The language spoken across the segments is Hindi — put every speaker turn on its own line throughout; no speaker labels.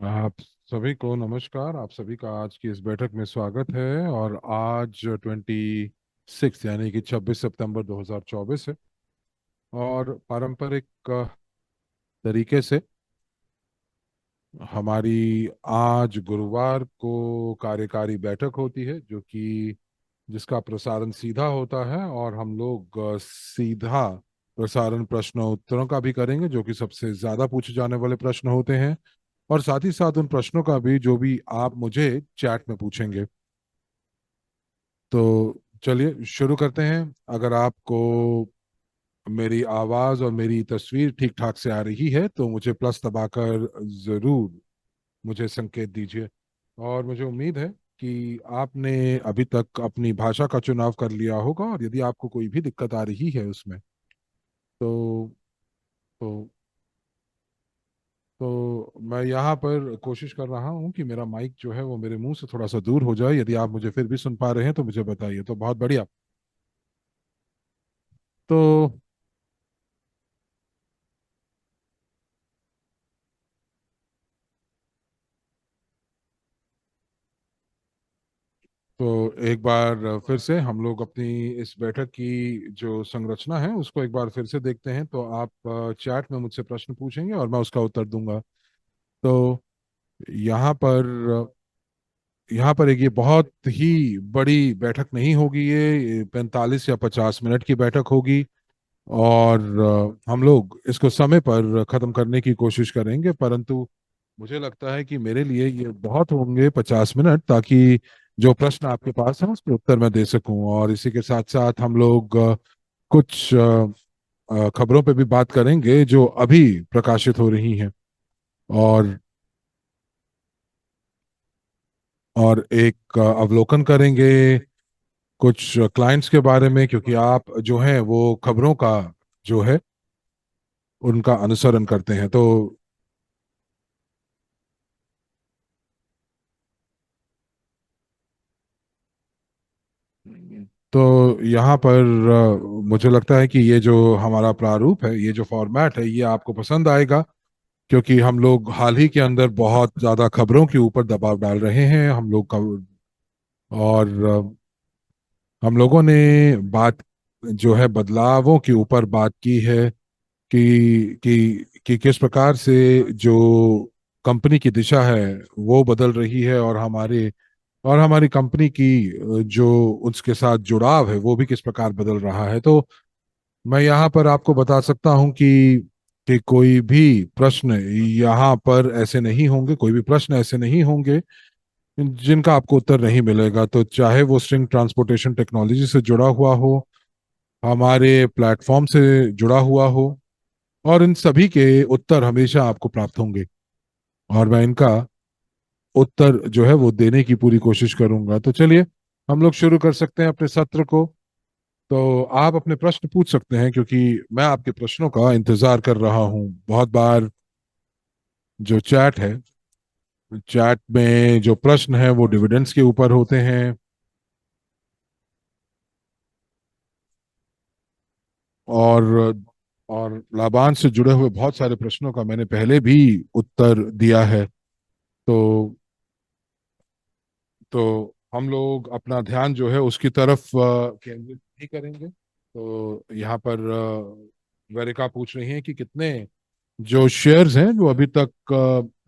आप सभी को नमस्कार। आप सभी का आज की इस बैठक में स्वागत है। और आज 26 यानी कि 26 सितंबर 2024 है। और पारंपरिक तरीके से हमारी आज गुरुवार को कार्यकारी बैठक होती है, जो कि जिसका प्रसारण सीधा होता है। और हम लोग सीधा प्रसारण प्रश्नों उत्तरों का भी करेंगे, जो कि सबसे ज्यादा पूछे जाने वाले प्रश्न होते हैं। और साथ ही साथ उन प्रश्नों का भी जो भी आप मुझे चैट में पूछेंगे। तो चलिए शुरू करते हैं। अगर आपको मेरी आवाज और मेरी तस्वीर ठीक ठाक से आ रही है तो मुझे प्लस दबाकर जरूर मुझे संकेत दीजिए। और मुझे उम्मीद है कि आपने अभी तक अपनी भाषा का चुनाव कर लिया होगा, और यदि आपको कोई भी दिक्कत आ रही है उसमें तो तो मैं यहाँ पर कोशिश कर रहा हूँ कि मेरा माइक जो है वो मेरे मुंह से थोड़ा सा दूर हो जाए। यदि आप मुझे फिर भी सुन पा रहे हैं तो मुझे बताइए, तो बहुत बढ़िया। तो एक बार फिर से हम लोग अपनी इस बैठक की जो संरचना है उसको एक बार फिर से देखते हैं। तो आप चैट में मुझसे प्रश्न पूछेंगे और मैं उसका उत्तर दूंगा। तो यहाँ पर यहाँ पर एक ये बहुत ही बड़ी बैठक नहीं होगी। ये 45 या 50 मिनट की बैठक होगी। और हम लोग इसको समय पर खत्म करने की कोशिश करेंगे, परंतु मुझे लगता है कि मेरे लिए ये बहुत होंगे 50 मिनट, ताकि जो प्रश्न आपके पास है उसके उत्तर मैं दे सकूं। और इसी के साथ साथ हम लोग कुछ खबरों पे भी बात करेंगे जो अभी प्रकाशित हो रही हैं। और एक अवलोकन करेंगे कुछ क्लाइंट्स के बारे में, क्योंकि आप जो हैं वो खबरों का जो है उनका अनुसरण करते हैं। तो यहाँ पर मुझे लगता है कि ये जो हमारा प्रारूप है, ये जो फॉर्मेट है, ये आपको पसंद आएगा। क्योंकि हम लोग हाल ही के अंदर बहुत ज्यादा खबरों के ऊपर दबाव डाल रहे हैं हम लोग का। और हम लोगों ने बात जो है बदलावों के ऊपर बात की है कि किस प्रकार से जो कंपनी की दिशा है वो बदल रही है, और हमारी कंपनी की जो उसके साथ जुड़ाव है वो भी किस प्रकार बदल रहा है। तो मैं यहाँ पर आपको बता सकता हूँ कि कोई भी प्रश्न यहाँ पर ऐसे नहीं होंगे, कोई भी प्रश्न ऐसे नहीं होंगे जिनका आपको उत्तर नहीं मिलेगा। तो चाहे वो स्ट्रिंग ट्रांसपोर्टेशन टेक्नोलॉजी से जुड़ा हुआ हो, हमारे प्लेटफॉर्म से जुड़ा हुआ हो, और इन सभी के उत्तर हमेशा आपको प्राप्त होंगे। और मैं इनका उत्तर जो है वो देने की पूरी कोशिश करूंगा। तो चलिए हम लोग शुरू कर सकते हैं अपने सत्र को। तो आप अपने प्रश्न पूछ सकते हैं, क्योंकि मैं आपके प्रश्नों का इंतजार कर रहा हूँ। बहुत बार जो चैट है, चैट में जो प्रश्न है वो डिविडेंड्स के ऊपर होते हैं। और और लाभांश से जुड़े हुए बहुत सारे प्रश्नों का मैंने पहले भी उत्तर दिया है। तो हम लोग अपना ध्यान जो है उसकी तरफ केंद्रित नहीं करेंगे। तो यहाँ पर वेरिका पूछ रही है कि कितने जो शेयर्स हैं जो अभी तक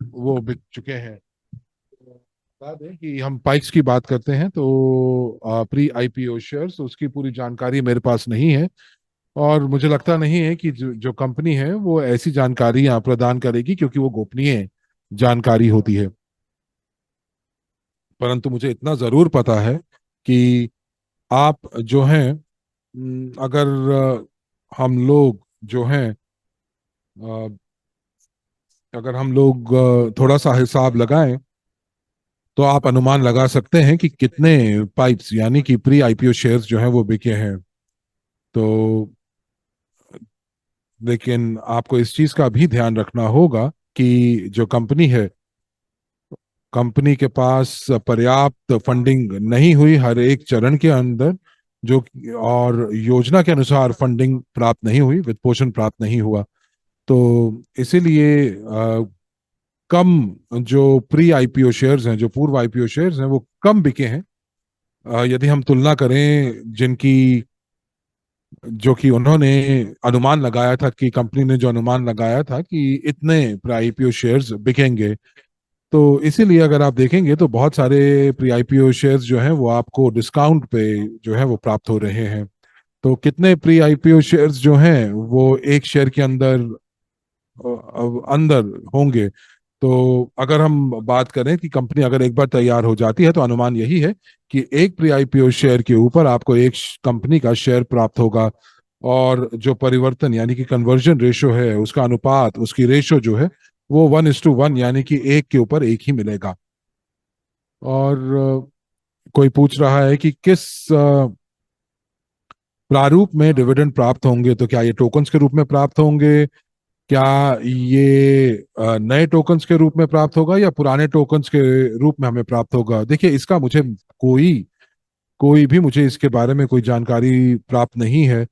वो बिक चुके हैं। बता दें कि हम पाइक्स की बात करते हैं, तो प्री आईपीओ शेयर्स उसकी पूरी जानकारी मेरे पास नहीं है। और मुझे लगता नहीं है कि जो कंपनी है वो ऐसी जानकारी यहाँ प्रदान करेगी, क्योंकि वो गोपनीय जानकारी होती है। परंतु मुझे इतना जरूर पता है कि आप जो हैं, अगर हम लोग जो हैं, अ, अगर हम लोग थोड़ा सा हिसाब लगाएं तो आप अनुमान लगा सकते हैं कि कितने पाइप्स यानी कि प्री आईपीओ शेयर्स जो हैं वो बिके हैं। तो लेकिन आपको इस चीज का भी ध्यान रखना होगा कि जो कंपनी है, कंपनी के पास पर्याप्त फंडिंग नहीं हुई हर एक चरण के अंदर, जो और योजना के अनुसार फंडिंग प्राप्त नहीं हुई, वित्त पोषण प्राप्त नहीं हुआ। तो इसीलिए कम जो प्री आईपीओ शेयर्स हैं, जो पूर्व आईपीओ शेयर्स हैं, वो कम बिके हैं। यदि हम तुलना करें जिनकी, जो कि उन्होंने अनुमान लगाया था, कि कंपनी ने जो अनुमान लगाया था कि इतने प्री आईपीओ शेयर्स बिकेंगे, तो इसीलिए अगर आप देखेंगे तो बहुत सारे प्री आईपीओ शेयर्स जो हैं वो आपको डिस्काउंट पे जो है वो प्राप्त हो रहे हैं। तो कितने प्री आईपीओ शेयर्स जो हैं वो एक शेयर के अंदर अंदर होंगे। तो अगर हम बात करें कि कंपनी अगर एक बार तैयार हो जाती है, तो अनुमान यही है कि एक प्री आईपीओ शेयर के ऊपर आपको एक कंपनी का शेयर प्राप्त होगा। और जो परिवर्तन यानी कि कन्वर्जन रेशो है, उसका अनुपात, उसकी रेशो जो है वो 1:1, यानी कि एक के ऊपर एक ही मिलेगा। और कोई पूछ रहा है कि किस प्रारूप में डिविडेंड प्राप्त होंगे, तो क्या ये टोकन्स के रूप में प्राप्त होंगे, क्या ये नए टोकन्स के रूप में प्राप्त होगा, या पुराने टोकन्स के रूप में हमें प्राप्त होगा। देखिए, इसका मुझे कोई कोई भी मुझे इसके बारे में कोई जानकारी प्राप्त नहीं है।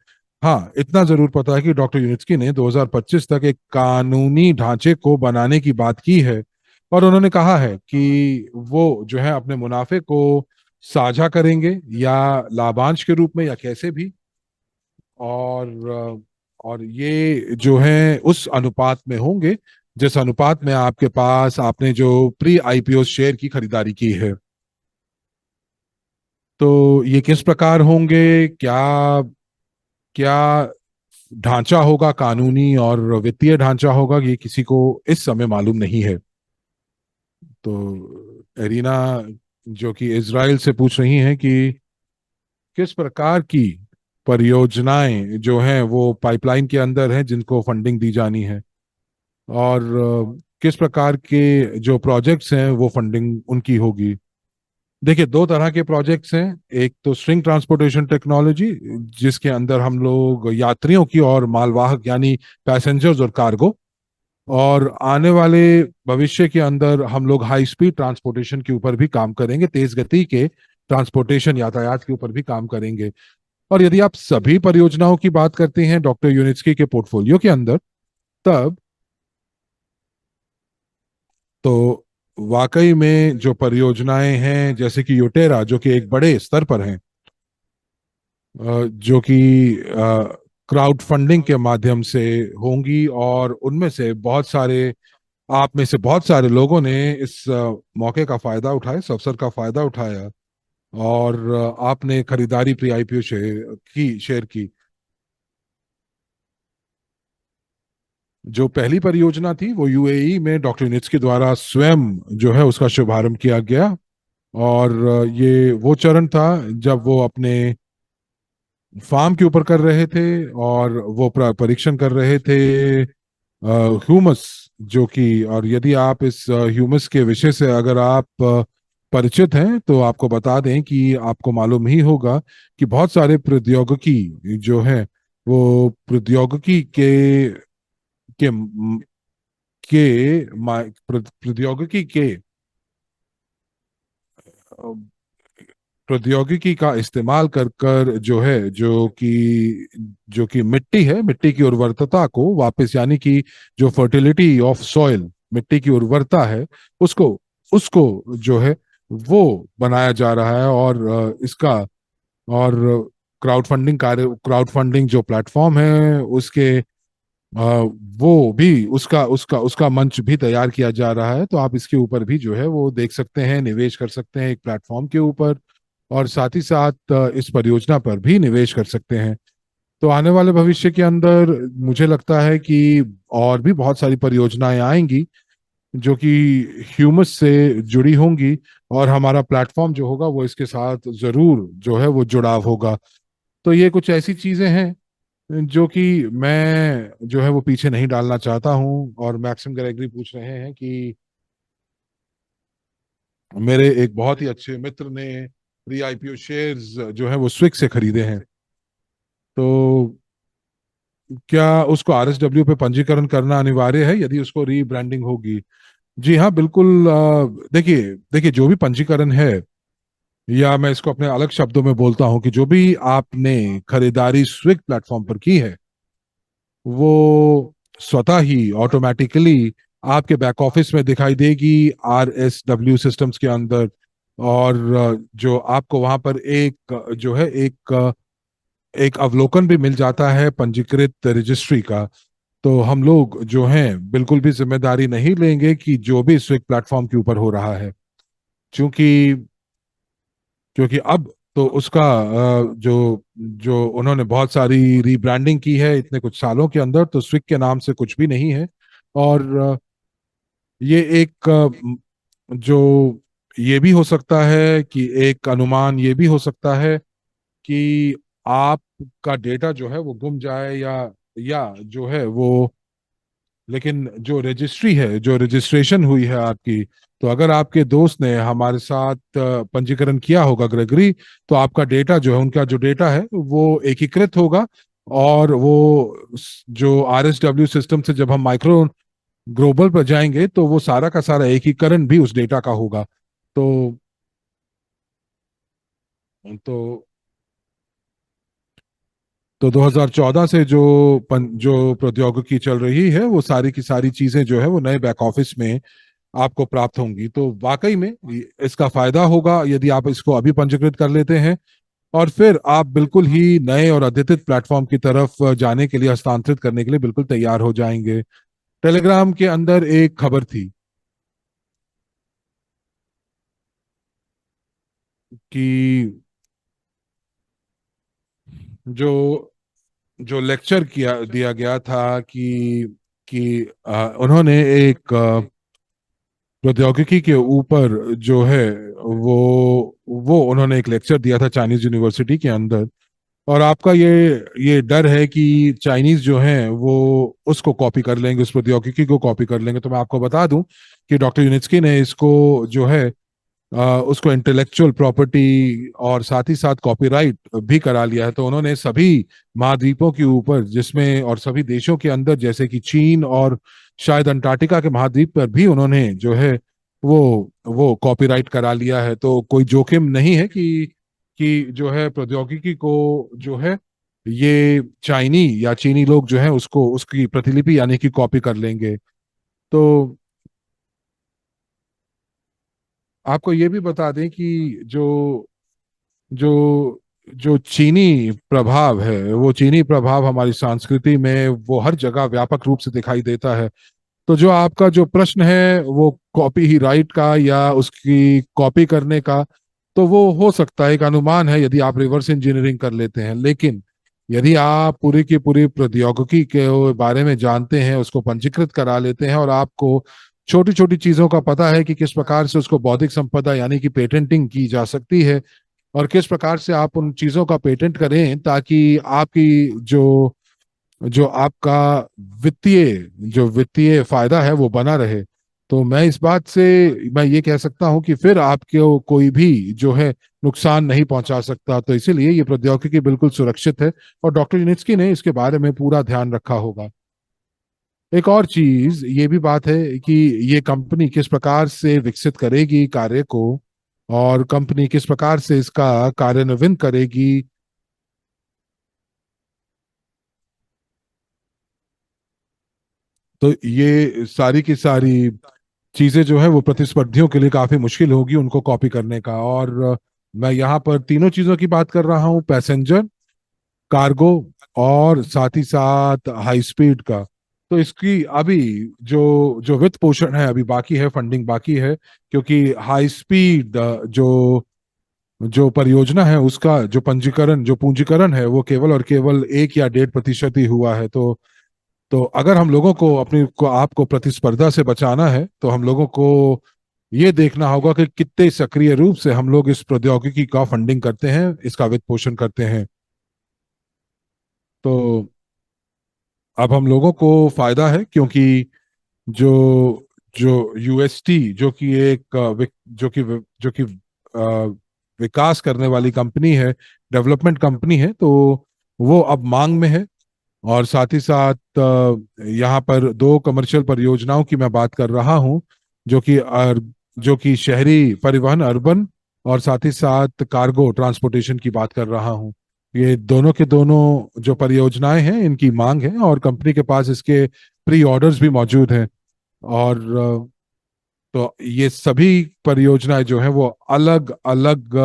हाँ, इतना जरूर पता है कि डॉक्टर यूनिस्की ने 2025 तक एक कानूनी ढांचे को बनाने की बात की है। और उन्होंने कहा है कि वो जो है अपने मुनाफे को साझा करेंगे, या लाभांश के रूप में, या कैसे भी। और ये जो है उस अनुपात में होंगे जिस अनुपात में आपके पास आपने जो प्री आईपीओ शेयर की खरीदारी की है। तो ये किस प्रकार होंगे, क्या क्या ढांचा होगा, कानूनी और वित्तीय ढांचा होगा, ये किसी को इस समय मालूम नहीं है। तो एरिना, जो कि इजराइल से पूछ रही हैं कि किस प्रकार की परियोजनाएं जो हैं वो पाइपलाइन के अंदर हैं जिनको फंडिंग दी जानी है, और किस प्रकार के जो प्रोजेक्ट्स हैं वो फंडिंग उनकी होगी। देखिए, दो तरह के प्रोजेक्ट्स हैं। एक तो स्ट्रिंग ट्रांसपोर्टेशन टेक्नोलॉजी, जिसके अंदर हम लोग यात्रियों की और मालवाहक यानी पैसेंजर्स और कार्गो, और आने वाले भविष्य के अंदर हम लोग हाई स्पीड ट्रांसपोर्टेशन के ऊपर भी काम करेंगे, तेज गति के ट्रांसपोर्टेशन यातायात के ऊपर भी काम करेंगे। और यदि आप सभी परियोजनाओं की बात करते हैं डॉक्टर यूनिस्की के पोर्टफोलियो के अंदर, तब तो वाकई में जो परियोजनाएं हैं, जैसे कि यूटेरा, जो कि एक बड़े स्तर पर हैं, जो कि क्राउड फंडिंग के माध्यम से होंगी, और उनमें से बहुत सारे, आप में से बहुत सारे लोगों ने इस मौके का फायदा उठाया, इस अवसर का फायदा उठाया, और आपने खरीदारी प्री आईपीओ शेयर की। जो पहली परियोजना थी वो यूएई में डॉक्टर यूनिट्स के द्वारा स्वयं जो है उसका शुभारंभ किया गया। और ये वो चरण था जब वो अपने फार्म के ऊपर कर रहे थे, और वो परीक्षण कर रहे थे ह्यूमस, जो कि, और यदि आप इस ह्यूमस के विषय से अगर आप परिचित हैं, तो आपको बता दें कि आपको मालूम ही होगा कि बहुत सारे प्रौद्योगिकी जो है वो प्रौद्योगिकी के प्रौद्योगिकी के प्रौद्योगिकी का इस्तेमाल कर कर जो है, जो कि मिट्टी है, मिट्टी की उर्वरता को वापस, यानी कि जो फर्टिलिटी ऑफ सॉइल, मिट्टी की उर्वरता है, उसको उसको जो है वो बनाया जा रहा है। और इसका, और क्राउड फंडिंग जो प्लेटफॉर्म है उसके वो भी, उसका उसका उसका मंच भी तैयार किया जा रहा है। तो आप इसके ऊपर भी जो है वो देख सकते हैं, निवेश कर सकते हैं एक प्लेटफॉर्म के ऊपर, और साथ ही साथ इस परियोजना पर भी निवेश कर सकते हैं। तो आने वाले भविष्य के अंदर मुझे लगता है कि और भी बहुत सारी परियोजनाएं आएंगी जो कि ह्यूमस से जुड़ी होंगी, और हमारा प्लेटफॉर्म जो होगा वो इसके साथ जरूर जो है वो जुड़ाव होगा। तो ये कुछ ऐसी चीजें हैं जो कि मैं जो है वो पीछे नहीं डालना चाहता हूं। और मैक्सिम ग्रेगरी पूछ रहे हैं कि मेरे एक बहुत ही अच्छे मित्र ने प्री आईपीओ शेयर्स जो है वो स्विक से खरीदे हैं, तो क्या उसको आरएसडब्ल्यू पे पंजीकरण करना अनिवार्य है यदि उसको रीब्रांडिंग होगी। जी हाँ, बिल्कुल। देखिए देखिए, जो भी पंजीकरण है, या मैं इसको अपने अलग शब्दों में बोलता हूं कि जो भी आपने खरीदारी स्विक प्लेटफॉर्म पर की है, वो स्वतः ही ऑटोमेटिकली आपके बैक ऑफिस में दिखाई देगी, RSW सिस्टम्स के अंदर। और जो आपको वहां पर जो है एक अवलोकन भी मिल जाता है पंजीकृत रजिस्ट्री का। तो हम लोग जो हैं बिल्कुल भी जिम्मेदारी नहीं लेंगे कि जो भी स्विग प्लेटफॉर्म के ऊपर हो रहा है, क्योंकि क्योंकि अब तो उसका जो जो उन्होंने बहुत सारी रीब्रांडिंग की है इतने कुछ सालों के अंदर, तो स्विग के नाम से कुछ भी नहीं है। और ये एक जो ये भी हो सकता है कि एक अनुमान ये भी हो सकता है कि आपका डेटा जो है वो गुम जाए, या जो है वो, लेकिन जो रजिस्ट्री है, जो रजिस्ट्रेशन हुई है आपकी, तो अगर आपके दोस्त ने हमारे साथ पंजीकरण किया होगा ग्रेगरी, तो आपका डेटा जो है, उनका जो डेटा है वो एकीकृत होगा। और वो जो RSW सिस्टम से जब हम माइक्रो ग्लोबल पर जाएंगे तो वो सारा का सारा एकीकरण भी उस डेटा का होगा। तो तो तो 2014 से जो प्रौद्योगिकी चल रही है, वो सारी की सारी चीजें जो है वो नए बैक ऑफिस में आपको प्राप्त होंगी। तो वाकई में इसका फायदा होगा यदि आप इसको अभी पंजीकृत कर लेते हैं, और फिर आप बिल्कुल ही नए और अद्यतित प्लेटफॉर्म की तरफ जाने के लिए, हस्तांतरित करने के लिए बिल्कुल तैयार हो जाएंगे। टेलीग्राम के अंदर एक खबर थी कि जो जो लेक्चर किया दिया गया था कि उन्होंने एक प्रौद्योगिकी के ऊपर जो है वो उन्होंने एक लेक्चर दिया था चाइनीज यूनिवर्सिटी के अंदर। और आपका ये डर है कि चाइनीज जो हैं वो उसको कॉपी कर लेंगे, उस प्रौद्योगिकी को कॉपी कर लेंगे। तो मैं आपको बता दूं कि डॉक्टर यूनिस्की ने इसको जो है उसको इंटेलेक्चुअल प्रॉपर्टी और साथ ही साथ कॉपीराइट भी करा लिया है। तो उन्होंने सभी महाद्वीपों के ऊपर, जिसमें और सभी देशों के अंदर, जैसे कि चीन और शायद अंटार्कटिका के महाद्वीप पर भी उन्होंने जो है वो कॉपीराइट करा लिया है। तो कोई जोखिम नहीं है कि जो है प्रौद्योगिकी को जो है ये चाइनी या चीनी लोग जो है उसको, उसकी प्रतिलिपि यानी कि कॉपी कर लेंगे। तो आपको ये भी बता दें कि जो जो चीनी प्रभाव है, वो चीनी प्रभाव हमारी संस्कृति में वो हर जगह व्यापक रूप से दिखाई देता है। तो जो आपका जो प्रश्न है वो कॉपी ही राइट का या उसकी कॉपी करने का, तो वो हो सकता है, एक अनुमान है यदि आप रिवर्स इंजीनियरिंग कर लेते हैं। लेकिन यदि आप पूरी की पूरी प्रौद्योगिकी के बारे में जानते हैं, उसको पंजीकृत करा लेते हैं, और आपको छोटी छोटी चीजों का पता है कि किस प्रकार से उसको बौद्धिक संपदा यानी कि पेटेंटिंग की जा सकती है, और किस प्रकार से आप उन चीजों का पेटेंट करें ताकि आपकी जो जो आपका वित्तीय जो वित्तीय फायदा है वो बना रहे, तो मैं इस बात से मैं ये कह सकता हूं कि फिर आपको कोई भी जो है नुकसान नहीं पहुंचा सकता। तो इसीलिए ये प्रौद्योगिकी बिल्कुल सुरक्षित है, और डॉक्टर यूनिस्की ने इसके बारे में पूरा ध्यान रखा होगा। एक और चीज ये भी बात है कि ये कंपनी किस प्रकार से विकसित करेगी कार्य को, और कंपनी किस प्रकार से इसका कार्यान्वयन करेगी। तो ये सारी की सारी चीजें जो है वो प्रतिस्पर्धियों के लिए काफी मुश्किल होगी उनको कॉपी करने का। और मैं यहाँ पर तीनों चीजों की बात कर रहा हूँ, पैसेंजर, कार्गो, और साथ ही साथ हाई स्पीड का। तो इसकी अभी जो जो वित्त पोषण है अभी बाकी है, फंडिंग बाकी है, क्योंकि हाई स्पीड जो जो परियोजना है उसका जो पंजीकरण, जो पूंजीकरण है, वो केवल और केवल 1 या 1.5% ही हुआ है। तो अगर हम लोगों को अपने को आपको प्रतिस्पर्धा से बचाना है, तो हम लोगों को ये देखना होगा कि कितने सक्रिय रूप से हम लोग इस प्रौद्योगिकी का फंडिंग करते हैं, इसका वित्त पोषण करते हैं। तो अब हम लोगों को फायदा है, क्योंकि जो जो यूएसटी जो कि एक जो कि विकास करने वाली कंपनी है, डेवलपमेंट कंपनी है, तो वो अब मांग में है। और साथ ही साथ यहाँ पर 2 कमर्शियल परियोजनाओं की मैं बात कर रहा हूँ, जो कि जो कि शहरी परिवहन, अर्बन, और साथ ही साथ कार्गो ट्रांसपोर्टेशन की बात कर रहा हूँ। ये दोनों के दोनों जो परियोजनाएं हैं इनकी मांग है, और कंपनी के पास इसके प्री ऑर्डर्स भी मौजूद हैं। और तो ये सभी परियोजनाएं जो है वो अलग अलग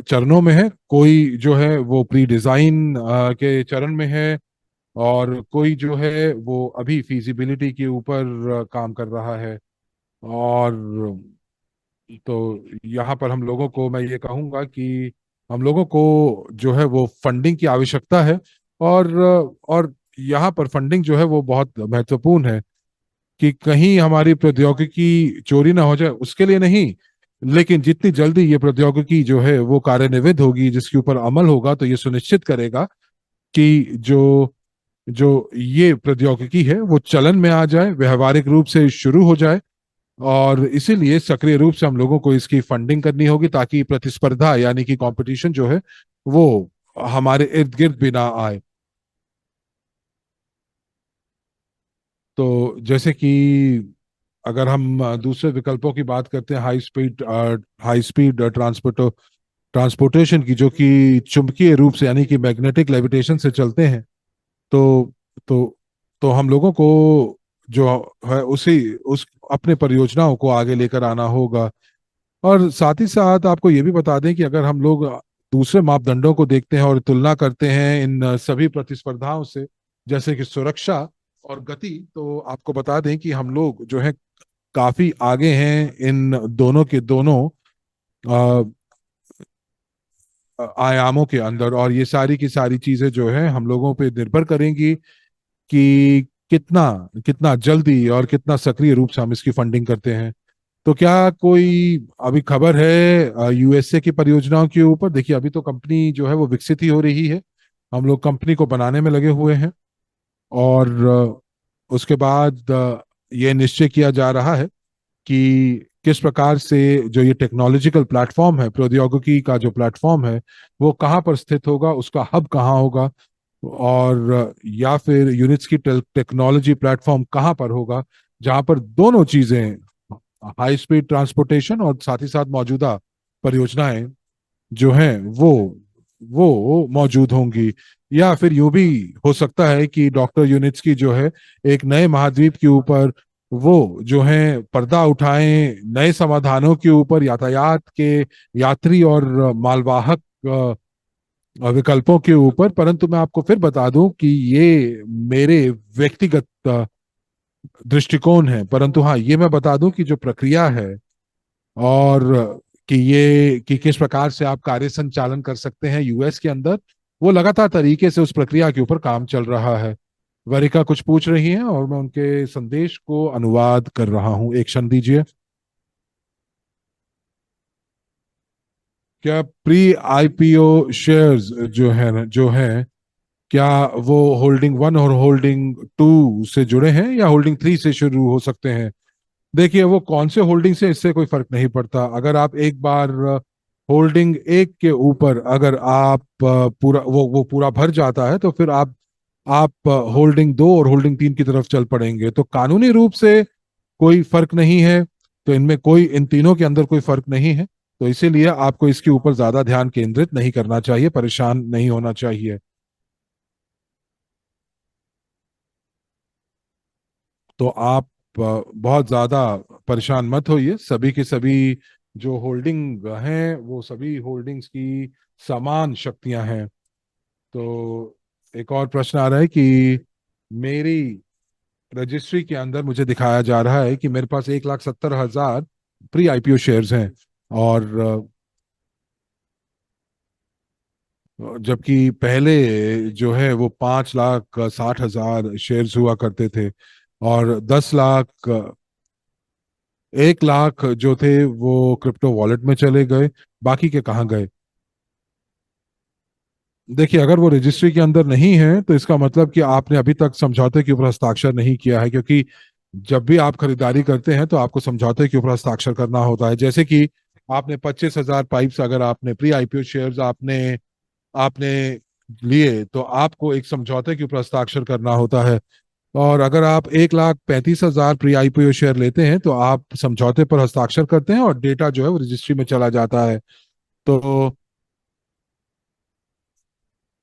चरणों में है। कोई जो है वो प्री डिजाइन के चरण में है, और कोई जो है वो अभी फीजिबिलिटी के ऊपर काम कर रहा है। और तो यहाँ पर हम लोगों को, मैं ये कहूँगा कि हम लोगों को जो है वो फंडिंग की आवश्यकता है। और यहाँ पर फंडिंग जो है वो बहुत महत्वपूर्ण है, कि कहीं हमारी प्रौद्योगिकी चोरी ना हो जाए उसके लिए नहीं, लेकिन जितनी जल्दी ये प्रौद्योगिकी जो है वो कार्यान्वित होगी, जिसके ऊपर अमल होगा, तो ये सुनिश्चित करेगा कि जो जो ये प्रौद्योगिकी है वो चलन में आ जाए, व्यवहारिक रूप से शुरू हो जाए। और इसीलिए सक्रिय रूप से हम लोगों को इसकी फंडिंग करनी होगी, ताकि प्रतिस्पर्धा यानी कि कंपटीशन जो है वो हमारे इर्द गिर्द भी ना आए। तो जैसे कि अगर हम दूसरे विकल्पों की बात करते हैं, हाई स्पीड ट्रांसपोर्टेशन की, जो कि चुंबकीय रूप से यानी कि मैग्नेटिक लेविटेशन से चलते हैं, तो तो तो हम लोगों को जो है उसी उस अपने परियोजनाओं को आगे लेकर आना होगा। और साथ ही साथ आपको ये भी बता दें कि अगर हम लोग दूसरे मापदंडों को देखते हैं और तुलना करते हैं इन सभी प्रतिस्पर्धाओं से, जैसे कि सुरक्षा और गति, तो आपको बता दें कि हम लोग जो है काफी आगे हैं इन दोनों के दोनों अ, आयामों के अंदर। और ये सारी की सारी चीजें जो है हम लोगों पे निर्भर करेंगी कि कितना कितना जल्दी और कितना सक्रिय रूप से हम इसकी फंडिंग करते हैं। तो क्या कोई अभी खबर है यूएसए की परियोजनाओं के ऊपर? देखिए, अभी तो कंपनी जो है वो विकसित ही हो रही है, हम लोग कंपनी को बनाने में लगे हुए हैं। और उसके बाद ये निश्चय किया जा रहा है कि किस प्रकार से जो ये टेक्नोलॉजिकल प्लेटफॉर्म है, प्रौद्योगिकी का जो प्लेटफॉर्म है, वो कहाँ पर स्थित होगा, उसका हब कहाँ होगा, और या फिर यूनिट्स की टेक्नोलॉजी प्लेटफॉर्म कहाँ पर होगा, जहाँ पर दोनों चीजें, हाई स्पीड ट्रांसपोर्टेशन और साथ ही साथ मौजूदा परियोजनाएं जो हैं वो मौजूद होंगी। या फिर यूं भी हो सकता है कि डॉक्टर यूनिट्स की जो है एक नए महाद्वीप के ऊपर वो जो है पर्दा उठाएं, नए समाधानों के ऊपर, यातायात के यात्री और मालवाहक विकल्पों के ऊपर। परंतु मैं आपको फिर बता दूं कि ये मेरे व्यक्तिगत दृष्टिकोण है। परंतु हाँ, ये मैं बता दूं कि जो प्रक्रिया है, और कि किस प्रकार से आप कार्य संचालन कर सकते हैं यूएस के अंदर, वो लगातार तरीके से उस प्रक्रिया के ऊपर काम चल रहा है। वरिका कुछ पूछ रही हैं और मैं उनके संदेश को अनुवाद कर रहा हूं, एक क्षण दीजिए। क्या प्री आईपीओ शेयर्स जो है क्या वो होल्डिंग वन और होल्डिंग टू से जुड़े हैं, या होल्डिंग थ्री से शुरू हो सकते हैं? देखिए, वो कौन से होल्डिंग से, इससे कोई फर्क नहीं पड़ता। अगर आप एक बार होल्डिंग एक के ऊपर अगर आप पूरा वो पूरा भर जाता है, तो फिर आप होल्डिंग दो और होल्डिंग तीन की तरफ चल पड़ेंगे। तो कानूनी रूप से कोई फर्क नहीं है, तो इनमें कोई, इन तीनों के अंदर कोई फर्क नहीं है। तो इसीलिए आपको इसके ऊपर ज्यादा ध्यान केंद्रित नहीं करना चाहिए, परेशान नहीं होना चाहिए। तो आप बहुत ज्यादा परेशान मत होइए। सभी के सभी जो होल्डिंग हैं वो सभी होल्डिंग्स की समान शक्तियां हैं। तो एक और प्रश्न आ रहा है कि मेरी रजिस्ट्री के अंदर मुझे दिखाया जा रहा है कि मेरे पास 1,70,000 प्री आईपीओ शेयर्स हैं, और जबकि पहले जो है वो 5,60,000 शेयर्स हुआ करते थे। और 10 लाख, 1 लाख जो थे वो क्रिप्टो वॉलेट में चले गए, बाकी के कहाँ गए? देखिए, अगर वो रजिस्ट्री के अंदर नहीं है तो इसका मतलब कि आपने अभी तक समझौते के ऊपर हस्ताक्षर नहीं किया है, क्योंकि जब भी आप खरीदारी करते हैं तो आपको समझौते के ऊपर हस्ताक्षर करना होता है। जैसे कि आपने 25,000 पाइप्स, अगर आपने प्री आईपीओ शेयर्स आपने आपने लिए, तो आपको एक समझौते के ऊपर हस्ताक्षर करना होता है। और अगर आप 1,35,000 प्री आईपीओ शेयर लेते हैं तो आप समझौते पर हस्ताक्षर करते हैं और डेटा जो है वो रजिस्ट्री में चला जाता है। तो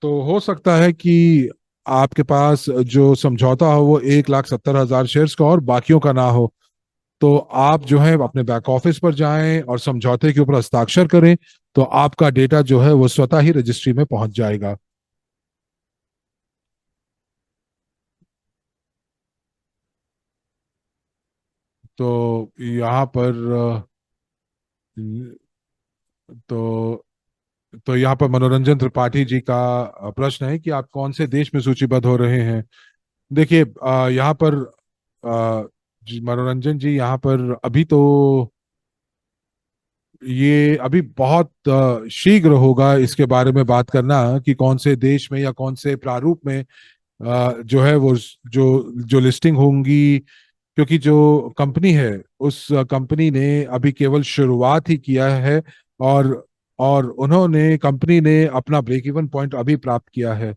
तो हो सकता है कि आपके पास जो समझौता हो वो 1,70,000 शेयर्स का और बाकियों का ना हो, तो आप जो है अपने बैक ऑफिस पर जाएं और समझौते के ऊपर हस्ताक्षर करें, तो आपका डेटा जो है वो स्वतः ही रजिस्ट्री में पहुंच जाएगा। तो यहाँ पर तो तो यहाँ पर मनोरंजन त्रिपाठी जी का प्रश्न है कि आप कौन से देश में सूचीबद्ध हो रहे हैं। देखिए, यहाँ पर मनोरंजन जी, यहाँ पर अभी तो ये अभी बहुत शीघ्र होगा इसके बारे में बात करना कि कौन से देश में या कौन से प्रारूप में जो है वो जो लिस्टिंग होंगी, क्योंकि जो कंपनी है उस कंपनी ने अभी केवल शुरुआत ही किया है। और उन्होंने कंपनी ने अपना ब्रेक इवन पॉइंट अभी प्राप्त किया है,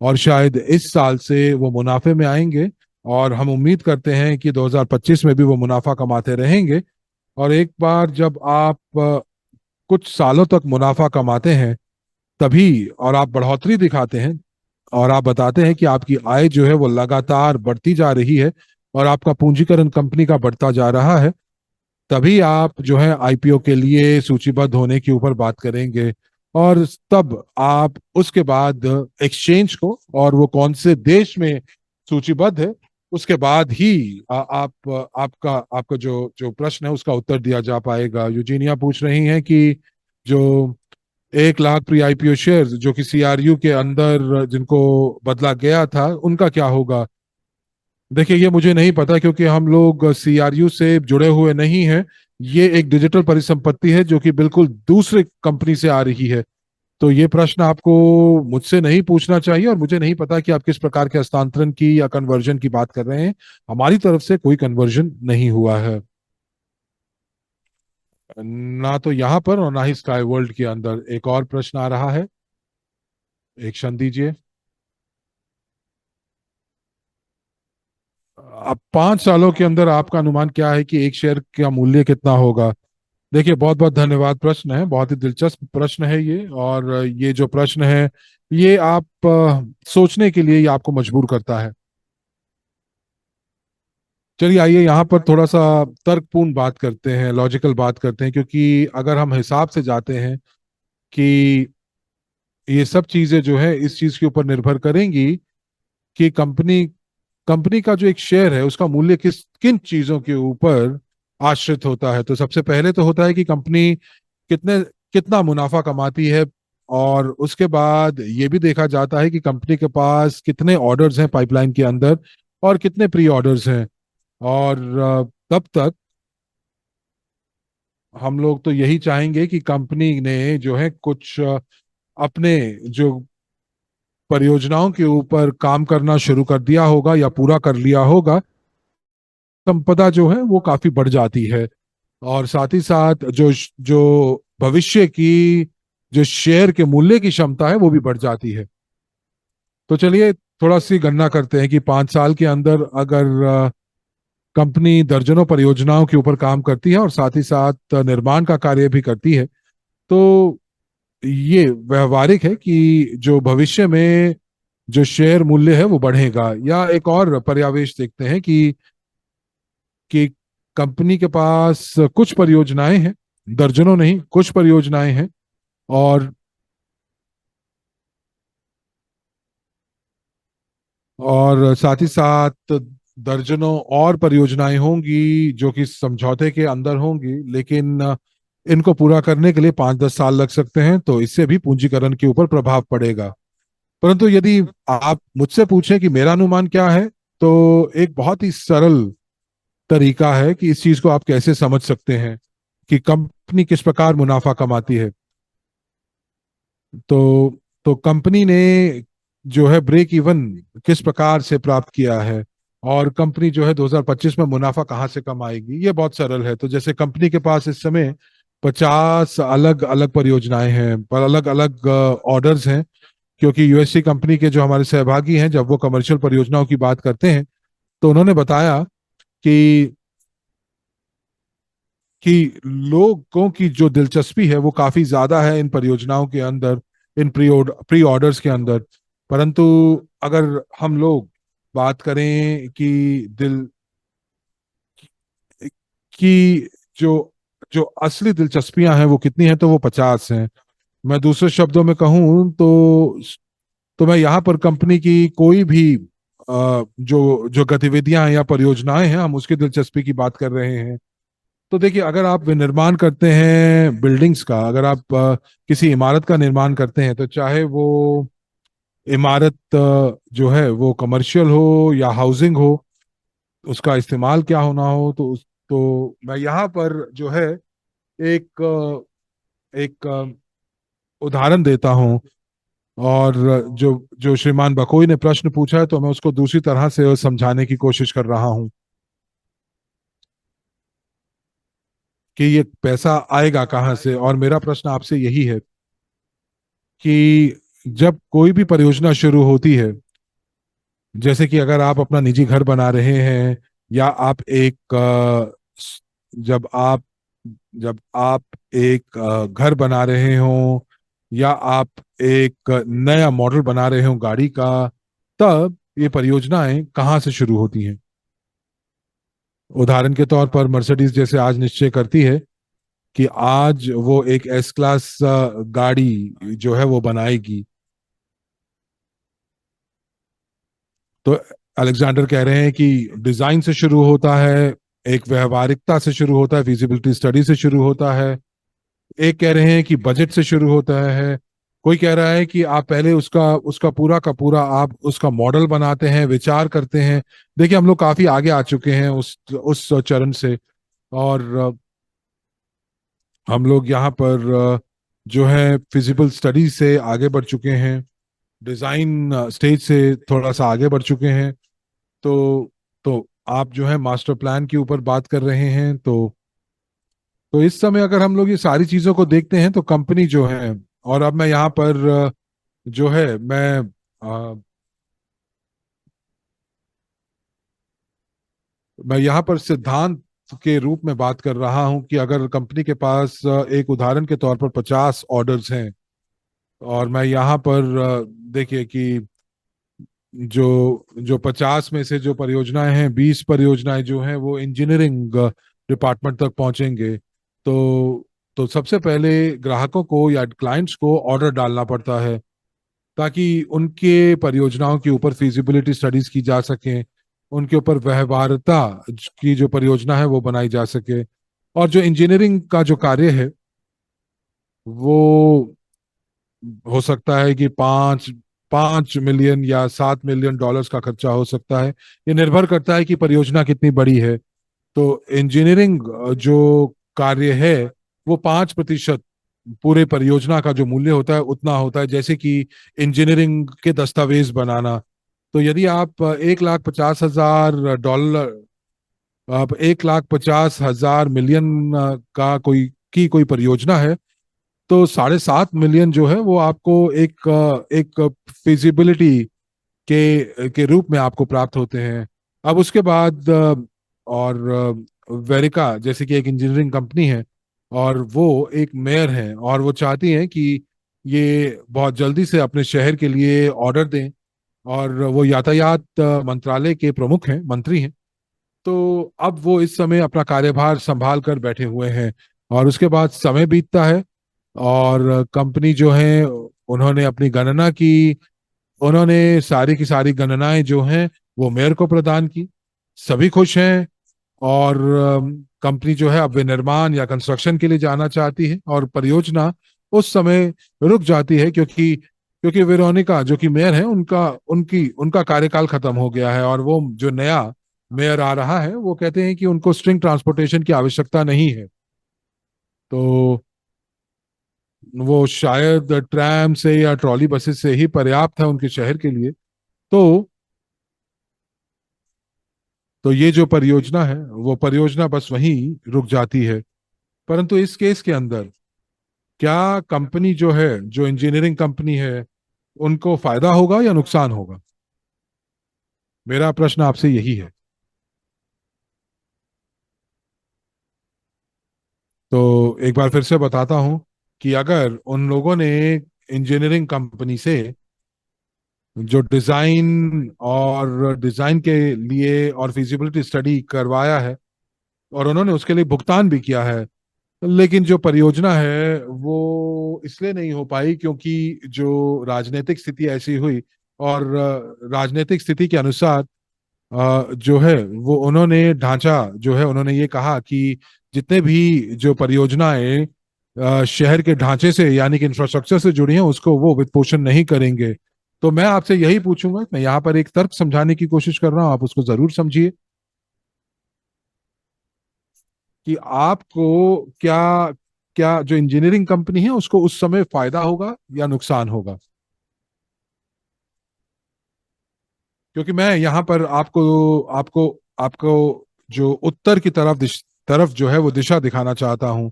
और शायद इस साल से वो मुनाफे में आएंगे। और हम उम्मीद करते हैं कि 2025 में भी वो मुनाफा कमाते रहेंगे। और एक बार जब आप कुछ सालों तक मुनाफा कमाते हैं तभी, और आप बढ़ोतरी दिखाते हैं, और आप बताते हैं कि आपकी आय जो है वो लगातार बढ़ती जा रही है और आपका पूंजीकरण कंपनी का बढ़ता जा रहा है, तभी आप जो है आईपीओ के लिए सूचीबद्ध होने के ऊपर बात करेंगे। और तब आप उसके बाद एक्सचेंज को और वो कौन से देश में सूचीबद्ध है उसके बाद ही आपका आपका जो जो प्रश्न है उसका उत्तर दिया जा पाएगा। यूजीनिया पूछ रही हैं कि जो 1 लाख प्री आईपीओ शेयर जो कि सीआरयू के अंदर जिनको बदला गया था उनका क्या होगा। देखिए, ये मुझे नहीं पता क्योंकि हम लोग सीआरयू से जुड़े हुए नहीं हैं। ये एक डिजिटल परिसंपत्ति है जो कि बिल्कुल दूसरे कंपनी से आ रही है। तो ये प्रश्न आपको मुझसे नहीं पूछना चाहिए, और मुझे नहीं पता कि आप किस प्रकार के हस्तांतरण की या कन्वर्जन की बात कर रहे हैं। हमारी तरफ से कोई कन्वर्जन नहीं हुआ है, ना तो यहाँ पर और ना ही स्काई वर्ल्ड के अंदर। एक और प्रश्न आ रहा है, एक क्षण दीजिए। अब 5 सालों के अंदर आपका अनुमान क्या है कि एक शेयर का मूल्य कितना होगा। देखिए, बहुत बहुत धन्यवाद, प्रश्न है बहुत ही दिलचस्प प्रश्न है ये। और ये जो प्रश्न है ये आप सोचने के लिए ये आपको मजबूर करता है। चलिए, आइए यहाँ पर थोड़ा सा तर्कपूर्ण बात करते हैं, लॉजिकल बात करते हैं, क्योंकि अगर हम हिसाब से जाते हैं कि ये सब चीजें जो है इस चीज के ऊपर निर्भर करेंगी कि कंपनी कंपनी का जो एक शेयर है उसका मूल्य किन चीजों के ऊपर आश्रित होता है। तो सबसे पहले तो होता है कि कंपनी कितने कितना मुनाफा कमाती है, और उसके बाद ये भी देखा जाता है कि कंपनी के पास कितने ऑर्डर्स हैं पाइपलाइन के अंदर और कितने प्री ऑर्डर्स हैं। और तब तक हम लोग तो यही चाहेंगे कि कंपनी ने जो है कुछ अपने जो परियोजनाओं के ऊपर काम करना शुरू कर दिया होगा या पूरा कर लिया होगा, संपदा जो है वो काफी बढ़ जाती है। और साथ ही साथ जो जो भविष्य की जो शेयर के मूल्य की क्षमता है वो भी बढ़ जाती है। तो चलिए थोड़ा सी गणना करते हैं कि 5 साल के अंदर अगर कंपनी दर्जनों परियोजनाओं के ऊपर काम करती है और साथ ही साथ निर्माण का कार्य भी करती है, तो ये व्यवहारिक है कि जो भविष्य में जो शेयर मूल्य है वो बढ़ेगा। या एक और पर्यावेश देखते हैं कि कंपनी के पास कुछ परियोजनाएं हैं, दर्जनों नहीं कुछ परियोजनाएं हैं, और साथ ही साथ दर्जनों और परियोजनाएं होंगी जो कि समझौते के अंदर होंगी, लेकिन इनको पूरा करने के लिए 5-10 साल लग सकते हैं, तो इससे भी पूंजीकरण के ऊपर प्रभाव पड़ेगा। परंतु यदि आप मुझसे पूछें कि मेरा अनुमान क्या है, तो एक बहुत ही सरल तरीका है कि इस चीज को आप कैसे समझ सकते हैं कि कंपनी किस प्रकार मुनाफा कमाती है। तो कंपनी ने जो है ब्रेक इवन किस प्रकार से प्राप्त किया है, और कंपनी जो है 2025 में मुनाफा कहाँ से कमाएगी, ये बहुत सरल है। तो जैसे कंपनी के पास इस समय 50 अलग अलग परियोजनाएं हैं, पर अलग अलग ऑर्डर्स हैं, क्योंकि यूएससी कंपनी के जो हमारे सहभागी हैं जब वो कमर्शियल परियोजनाओं की बात करते हैं तो उन्होंने बताया कि लोगों की जो दिलचस्पी है वो काफी ज्यादा है इन परियोजनाओं के अंदर, इन प्री ऑर्डर्स के अंदर। परंतु अगर हम लोग बात करें कि दिल की जो जो असली दिलचस्पियां हैं वो कितनी हैं, तो वो 50 हैं। मैं दूसरे शब्दों में कहूं तो मैं यहाँ पर कंपनी की कोई भी जो जो गतिविधियां हैं या परियोजनाएं हैं, हम उसकी दिलचस्पी की बात कर रहे हैं। तो देखिए, अगर आप विनिर्माण करते हैं बिल्डिंग्स का, अगर आप किसी इमारत का निर्माण करते हैं, तो चाहे वो इमारत जो है वो कमर्शियल हो या हाउसिंग हो, उसका इस्तेमाल क्या होना हो, तो मैं यहाँ पर जो है एक एक उदाहरण देता हूँ। और जो जो श्रीमान बकोई ने प्रश्न पूछा है, तो मैं उसको दूसरी तरह से समझाने की कोशिश कर रहा हूँ कि ये पैसा आएगा कहाँ से। और मेरा प्रश्न आपसे यही है कि जब कोई भी परियोजना शुरू होती है, जैसे कि अगर आप अपना निजी घर बना रहे हैं, या आप एक जब आप एक घर बना रहे हो, या आप एक नया मॉडल बना रहे हो गाड़ी का, तब ये परियोजनाएं कहाँ से शुरू होती हैं। उदाहरण के तौर पर मर्सिडीज जैसे आज निश्चय करती है कि आज वो एक एस क्लास गाड़ी जो है वो बनाएगी, तो अलेक्जेंडर कह रहे हैं कि डिजाइन से शुरू होता है, एक व्यवहारिकता से शुरू होता है, फिजिबिलिटी स्टडी से शुरू होता है, एक कह रहे हैं कि बजट से शुरू होता है, कोई कह रहा है कि आप पहले उसका उसका पूरा का पूरा आप उसका मॉडल बनाते हैं, विचार करते हैं। देखिए, हम लोग काफी आगे आ चुके हैं उस चरण से। और हम लोग यहाँ पर जो है फिजिबल स्टडी से आगे बढ़ चुके हैं, डिजाइन स्टेज से थोड़ा सा आगे बढ़ चुके हैं। तो तो आप जो है मास्टर प्लान के ऊपर बात कर रहे हैं। तो इस समय अगर हम लोग ये सारी चीजों को देखते हैं, तो कंपनी जो है, और अब मैं यहाँ पर जो है मैं यहाँ पर सिद्धांत के रूप में बात कर रहा हूँ कि अगर कंपनी के पास एक उदाहरण के तौर पर 50 ऑर्डर्स हैं, और मैं यहाँ पर देखिए कि जो जो 50 में से जो परियोजनाएं हैं, 20 परियोजनाएं जो हैं वो इंजीनियरिंग डिपार्टमेंट तक पहुंचेंगे। तो तो सबसे पहले ग्राहकों को या क्लाइंट्स को ऑर्डर डालना पड़ता है, ताकि उनके परियोजनाओं के ऊपर फिजिबिलिटी स्टडीज की जा सके, उनके ऊपर व्यवहार्यता की जो परियोजना है वो बनाई जा सके। और जो इंजीनियरिंग का जो कार्य है, वो हो सकता है कि 5 5 मिलियन या 7 मिलियन डॉलर्स का खर्चा हो सकता है। ये निर्भर करता है कि परियोजना कितनी बड़ी है। तो इंजीनियरिंग जो कार्य है, वो 5% पूरे परियोजना का जो मूल्य होता है उतना होता है। जैसे कि इंजीनियरिंग के दस्तावेज बनाना, तो यदि आप 1,50,000 डॉलर, आप 1,50,000 मिलियन का कोई परियोजना है, तो 7.5 मिलियन जो है वो आपको एक फिजिबिलिटी के रूप में आपको प्राप्त होते हैं। अब उसके बाद और वेरिका जैसे कि एक इंजीनियरिंग कंपनी है, और वो एक मेयर है, और वो चाहती है कि ये बहुत जल्दी से अपने शहर के लिए ऑर्डर दें। और वो यातायात मंत्रालय के प्रमुख हैं, मंत्री हैं। तो अब वो इस समय अपना कार्यभार संभाल कर बैठे हुए हैं, और उसके बाद समय बीतता है, और कंपनी जो है उन्होंने अपनी गणना की, उन्होंने सारी की सारी गणनाएं जो हैं वो मेयर को प्रदान की। सभी खुश हैं, और कंपनी जो है अब विनिर्माण या कंस्ट्रक्शन के लिए जाना चाहती है, और परियोजना उस समय रुक जाती है, क्योंकि क्योंकि वेरोनिका जो कि मेयर है, उनका कार्यकाल खत्म हो गया है, और वो जो नया मेयर आ रहा है वो कहते हैं कि उनको स्ट्रिंग ट्रांसपोर्टेशन की आवश्यकता नहीं है। तो वो शायद ट्रैम से या ट्रॉली बसेस से ही पर्याप्त है उनके शहर के लिए। तो तो ये जो परियोजना है, वो परियोजना बस वहीं रुक जाती है। परंतु इस केस के अंदर क्या कंपनी जो है, जो इंजीनियरिंग कंपनी है, उनको फायदा होगा या नुकसान होगा? मेरा प्रश्न आपसे यही है। तो एक बार फिर से बताता हूं कि अगर उन लोगों ने इंजीनियरिंग कंपनी से जो डिजाइन के लिए और फिजिबिलिटी स्टडी करवाया है, और उन्होंने उसके लिए भुगतान भी किया है। लेकिन जो परियोजना है वो इसलिए नहीं हो पाई क्योंकि जो राजनीतिक स्थिति ऐसी हुई, और राजनीतिक स्थिति के अनुसार जो है वो उन्होंने ढांचा जो है, उन्होंने ये कहा कि जितने भी जो परियोजनाएं शहर के ढांचे से यानी कि इंफ्रास्ट्रक्चर से जुड़ी हैं उसको वो वित्त पोषण नहीं करेंगे। तो मैं आपसे यही पूछूंगा, मैं यहाँ पर एक तर्क समझाने की कोशिश कर रहा हूँ, आप उसको जरूर समझिए कि आपको क्या क्या जो इंजीनियरिंग कंपनी है उसको उस समय फायदा होगा या नुकसान होगा। क्योंकि मैं यहाँ पर आपको आपको आपको जो उत्तर की तरफ जो है वो दिशा दिखाना चाहता हूँ।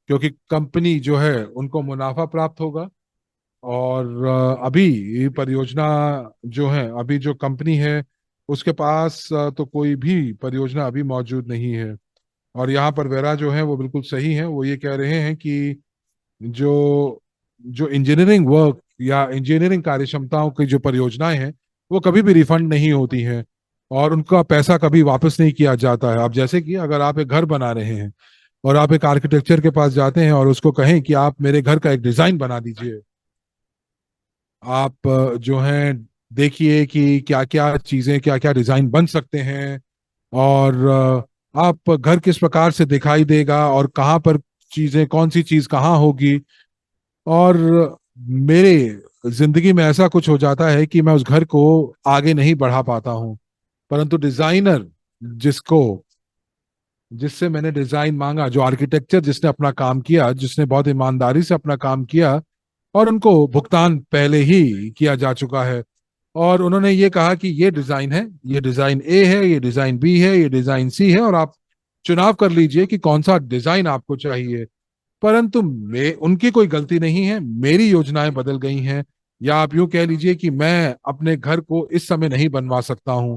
क्योंकि कंपनी जो है उनको मुनाफा प्राप्त होगा, और अभी ये परियोजना जो है, अभी जो कंपनी है उसके पास तो कोई भी परियोजना अभी मौजूद नहीं है। और यहाँ पर वेरा जो है वो बिल्कुल सही है, वो ये कह रहे हैं कि जो जो इंजीनियरिंग वर्क या इंजीनियरिंग कार्य क्षमताओं की जो परियोजनाएं हैं वो कभी भी रिफंड नहीं होती हैं, और उनका पैसा कभी वापस नहीं किया जाता है। अब जैसे कि अगर आप एक घर बना रहे हैं और आप एक आर्किटेक्चर के पास जाते हैं और उसको कहें कि आप मेरे घर का एक डिजाइन बना दीजिए, आप जो है देखिए कि क्या क्या चीजें, क्या क्या डिजाइन बन सकते हैं, और आप घर किस प्रकार से दिखाई देगा और कहाँ पर चीजें, कौन सी चीज कहाँ होगी। और मेरे जिंदगी में ऐसा कुछ हो जाता है कि मैं उस घर को आगे नहीं बढ़ा पाता हूँ, परंतु डिजाइनर जिसको जिससे मैंने डिजाइन मांगा, जो आर्किटेक्चर जिसने अपना काम किया, जिसने बहुत ईमानदारी से अपना काम किया, और उनको भुगतान पहले ही किया जा चुका है, और उन्होंने ये कहा कि ये डिजाइन है, ये डिजाइन ए है, ये डिजाइन बी है, ये डिजाइन सी है, और आप चुनाव कर लीजिए कि कौन सा डिजाइन आपको चाहिए। परंतु मैं उनकी कोई गलती नहीं है, मेरी योजनाएं बदल गई हैं, या आप यूं कह लीजिए कि मैं अपने घर को इस समय नहीं बनवा सकता हूं।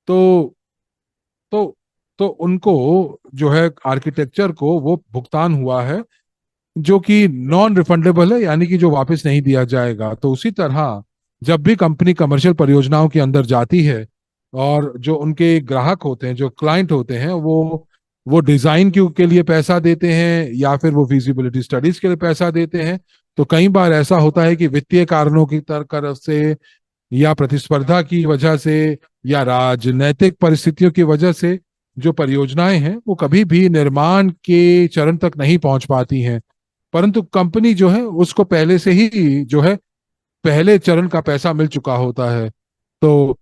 तो तो तो उनको जो है आर्किटेक्चर को वो भुगतान हुआ है जो कि नॉन रिफंडेबल है, यानी कि जो वापस नहीं दिया जाएगा। तो उसी तरह जब भी कंपनी कमर्शियल परियोजनाओं के अंदर जाती है, और जो उनके ग्राहक होते हैं, जो क्लाइंट होते हैं, वो डिजाइन के लिए पैसा देते हैं या फिर वो फिजिबिलिटी स्टडीज के लिए पैसा देते हैं, तो कई बार ऐसा होता है कि वित्तीय कारणों की तरफ से, या प्रतिस्पर्धा की वजह से, या राजनैतिक परिस्थितियों की वजह से जो परियोजनाएं हैं वो कभी भी निर्माण के चरण तक नहीं पहुंच पाती हैं। परंतु कंपनी जो है उसको पहले से ही जो है पहले चरण का पैसा मिल चुका होता है। तो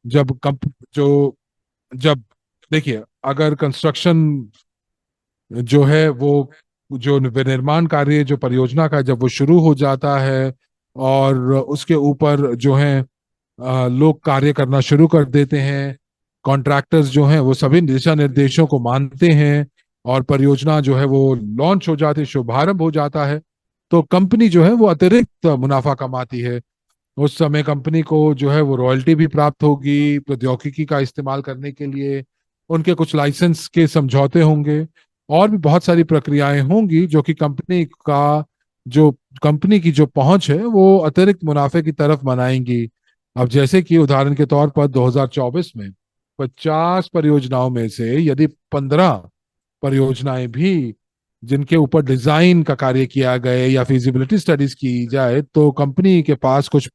जब कंप जो जब देखिए, अगर कंस्ट्रक्शन जो है वो जो निर्माण कार्य, जो परियोजना का जब वो शुरू हो जाता है, और उसके ऊपर जो है लोग कार्य करना शुरू कर देते हैं, कॉन्ट्रैक्टर्स जो हैं वो सभी दिशा निर्देशों को मानते हैं, और परियोजना जो है वो लॉन्च हो जाती है, शुभारंभ हो जाता है, तो कंपनी जो है वो अतिरिक्त मुनाफा कमाती है। उस समय कंपनी को जो है वो रॉयल्टी भी प्राप्त होगी प्रौद्योगिकी का इस्तेमाल करने के लिए, उनके कुछ लाइसेंस के समझौते होंगे, और भी बहुत सारी प्रक्रियाएं होंगी जो कि जो कंपनी की जो पहुंच है वो अतिरिक्त मुनाफे की तरफ बनाएंगी। अब जैसे कि उदाहरण के तौर पर 2024 में 50 परियोजनाओं में से यदि 15 परियोजनाएं भी जिनके ऊपर डिजाइन का कार्य किया गया या फिजिबिलिटी स्टडीज की जाए, तो कंपनी के पास कुछ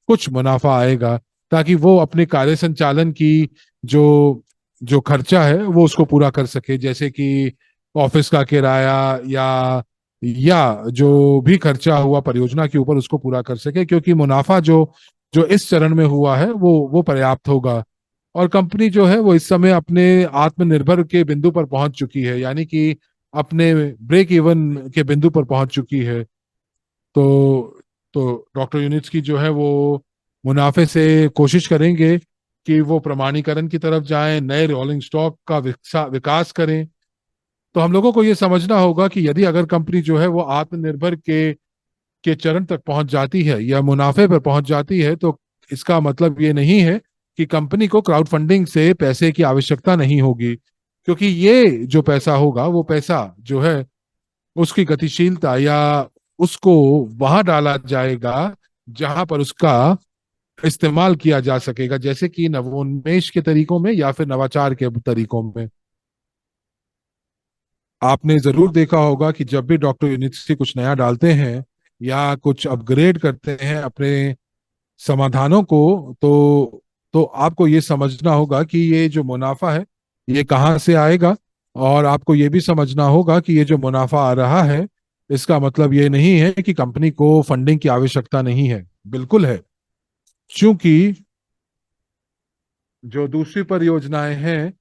कुछ मुनाफा आएगा, ताकि वो अपने कार्य संचालन की जो जो खर्चा है वो उसको पूरा कर सके, जैसे कि ऑफिस का किराया, या जो भी खर्चा हुआ परियोजना के ऊपर उसको पूरा कर सके, क्योंकि मुनाफा जो जो इस चरण में हुआ है वो पर्याप्त होगा। और कंपनी जो है वो इस समय अपने आत्मनिर्भर के बिंदु पर पहुंच चुकी है, यानी कि अपने ब्रेक इवन के बिंदु पर पहुंच चुकी है। तो तो डॉक्टर यूनिट्स की जो है वो मुनाफे से कोशिश करेंगे कि वो प्रमाणीकरण की तरफ जाएं, नए रोलिंग स्टॉक का विकास करें। तो हम लोगों को ये समझना होगा कि यदि अगर कंपनी जो है वो आत्मनिर्भर के चरण तक पहुंच जाती है या मुनाफे पर पहुंच जाती है, तो इसका मतलब ये नहीं है कि कंपनी को क्राउड फंडिंग से पैसे की आवश्यकता नहीं होगी, क्योंकि ये जो पैसा होगा वो पैसा जो है उसकी गतिशीलता, या उसको वहां डाला जाएगा जहां पर उसका इस्तेमाल किया जा सकेगा, जैसे कि नवोन्मेष के तरीकों में या फिर नवाचार के तरीकों में। आपने जरूर देखा होगा कि जब भी डॉक्टर यूनिवर्सिटी कुछ नया डालते हैं या कुछ अपग्रेड करते हैं अपने समाधानों को, तो आपको ये समझना होगा कि ये जो मुनाफा है ये कहाँ से आएगा। और आपको ये भी समझना होगा कि ये जो मुनाफा आ रहा है इसका मतलब ये नहीं है कि कंपनी को फंडिंग की आवश्यकता नहीं है, बिल्कुल है। क्योंकि जो दूसरी परियोजनाएं हैं,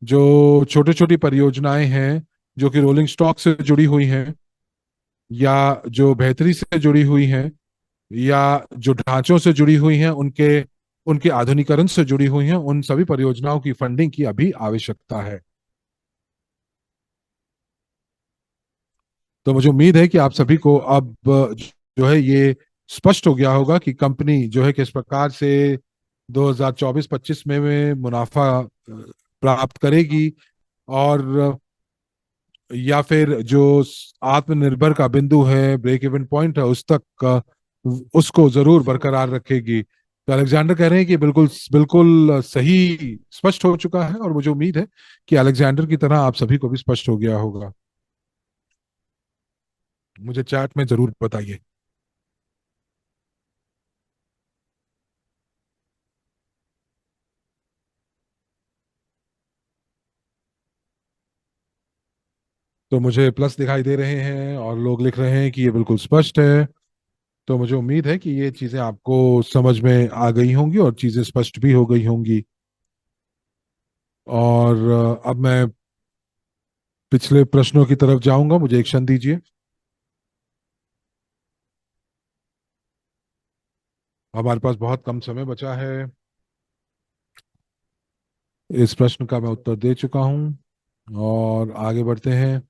जो छोटी छोटी परियोजनाएं हैं जो कि रोलिंग स्टॉक से जुड़ी हुई हैं, या जो बेहतरी से जुड़ी हुई हैं, या जो ढांचों से जुड़ी हुई हैं, उनके उनके आधुनिकीकरण से जुड़ी हुई हैं, उन सभी परियोजनाओं की फंडिंग की अभी आवश्यकता है। तो मुझे उम्मीद है कि आप सभी को अब जो है ये स्पष्ट हो गया होगा कि कंपनी जो है किस प्रकार से 2024-25 में मुनाफा प्राप्त करेगी, और या फिर जो आत्मनिर्भर का बिंदु है, ब्रेक इवन पॉइंट है, उस तक उसको जरूर बरकरार रखेगी। तो अलेक्जेंडर कह रहे हैं कि बिल्कुल बिल्कुल सही स्पष्ट हो चुका है, और मुझे उम्मीद है कि अलेक्जेंडर की तरह आप सभी को भी स्पष्ट हो गया होगा। मुझे चैट में जरूर बताइए। तो मुझे प्लस दिखाई दे रहे हैं और लोग लिख रहे हैं कि ये बिल्कुल स्पष्ट है। तो मुझे उम्मीद है कि ये चीजें आपको समझ में आ गई होंगी और चीजें स्पष्ट भी हो गई होंगी। और अब मैं पिछले प्रश्नों की तरफ जाऊंगा, मुझे एक क्षण दीजिए। हमारे पास बहुत कम समय बचा है। इस प्रश्न का मैं उत्तर दे चुका हूं और आगे बढ़ते हैं।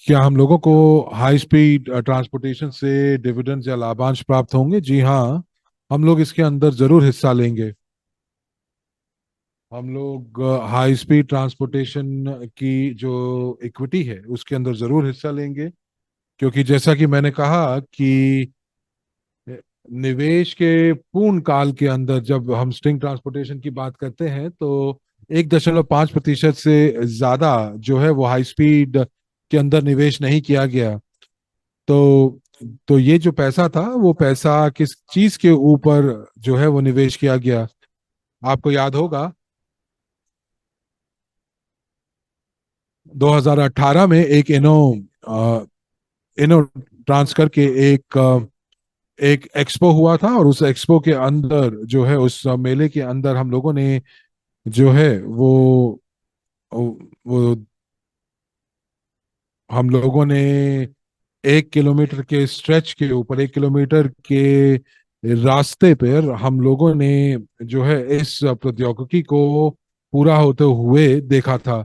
क्या हम लोगों को हाई स्पीड ट्रांसपोर्टेशन से डिविडेंड्स या लाभांश प्राप्त होंगे? जी हाँ, हम लोग इसके अंदर जरूर हिस्सा लेंगे। हम लोग हाई स्पीड ट्रांसपोर्टेशन की जो इक्विटी है उसके अंदर जरूर हिस्सा लेंगे, क्योंकि जैसा कि मैंने कहा कि निवेश के पूर्ण काल के अंदर जब हम स्ट्रिंग ट्रांसपोर्टेशन की बात करते हैं तो 1.5% से ज्यादा जो है वो हाई स्पीड के अंदर निवेश नहीं किया गया। तो ये जो पैसा था वो पैसा किस चीज के ऊपर जो है वो निवेश किया गया? आपको याद होगा 2018 में एक इनो ट्रांस करके एक एक्सपो हुआ था, और उस एक्सपो के अंदर जो है उस मेले के अंदर हम लोगों ने जो है वो हम लोगों ने 1 किलोमीटर के स्ट्रेच के ऊपर, 1 किलोमीटर के रास्ते पर हम लोगों ने जो है इस प्रौद्योगिकी को पूरा होते हुए देखा था।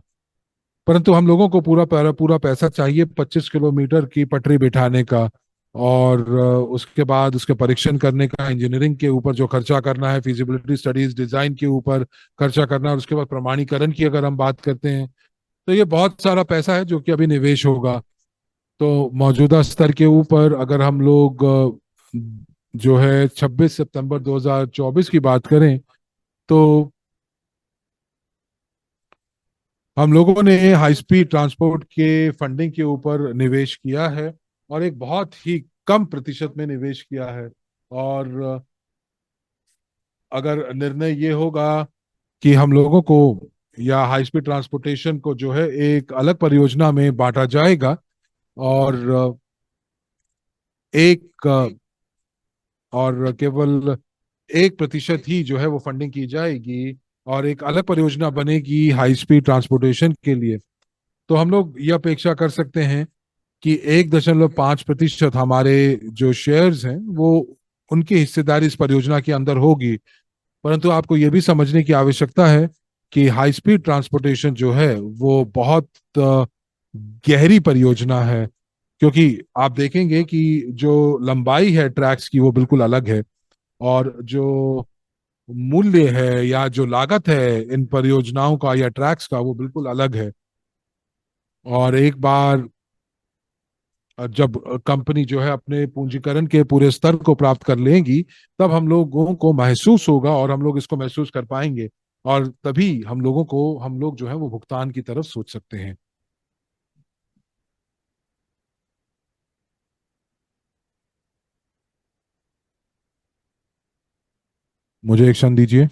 परंतु हम लोगों को पूरा पैसा चाहिए 25 किलोमीटर की पटरी बिठाने का, और उसके बाद उसके परीक्षण करने का, इंजीनियरिंग के ऊपर जो खर्चा करना है, फिजिबिलिटी स्टडीज डिजाइन के ऊपर खर्चा करना है, और उसके बाद प्रमाणीकरण की अगर हम बात करते हैं तो ये बहुत सारा पैसा है जो कि अभी निवेश होगा। तो मौजूदा स्तर के ऊपर अगर हम लोग जो है 26 सितंबर 2024 की बात करें तो हम लोगों ने हाई स्पीड ट्रांसपोर्ट के फंडिंग के ऊपर निवेश किया है, और एक बहुत ही कम प्रतिशत में निवेश किया है। और अगर निर्णय ये होगा कि हम लोगों को या हाई स्पीड ट्रांसपोर्टेशन को जो है एक अलग परियोजना में बांटा जाएगा, और एक और केवल 1% ही जो है वो फंडिंग की जाएगी, और एक अलग परियोजना बनेगी हाई स्पीड ट्रांसपोर्टेशन के लिए, तो हम लोग ये अपेक्षा कर सकते हैं कि 1.5% हमारे जो शेयर्स हैं वो उनकी हिस्सेदारी इस परियोजना के अंदर होगी। परंतु आपको ये भी समझने की आवश्यकता है कि हाई स्पीड ट्रांसपोर्टेशन जो है वो बहुत गहरी परियोजना है, क्योंकि आप देखेंगे कि जो लंबाई है ट्रैक्स की वो बिल्कुल अलग है, और जो मूल्य है या जो लागत है इन परियोजनाओं का या ट्रैक्स का वो बिल्कुल अलग है। और एक बार जब कंपनी जो है अपने पूंजीकरण के पूरे स्तर को प्राप्त कर लेगी, तब हम लोगों को महसूस होगा और हम लोग इसको महसूस कर पाएंगे, और तभी हम लोग जो है वो भुगतान की तरफ सोच सकते हैं। मुझे एक क्षण दीजिए।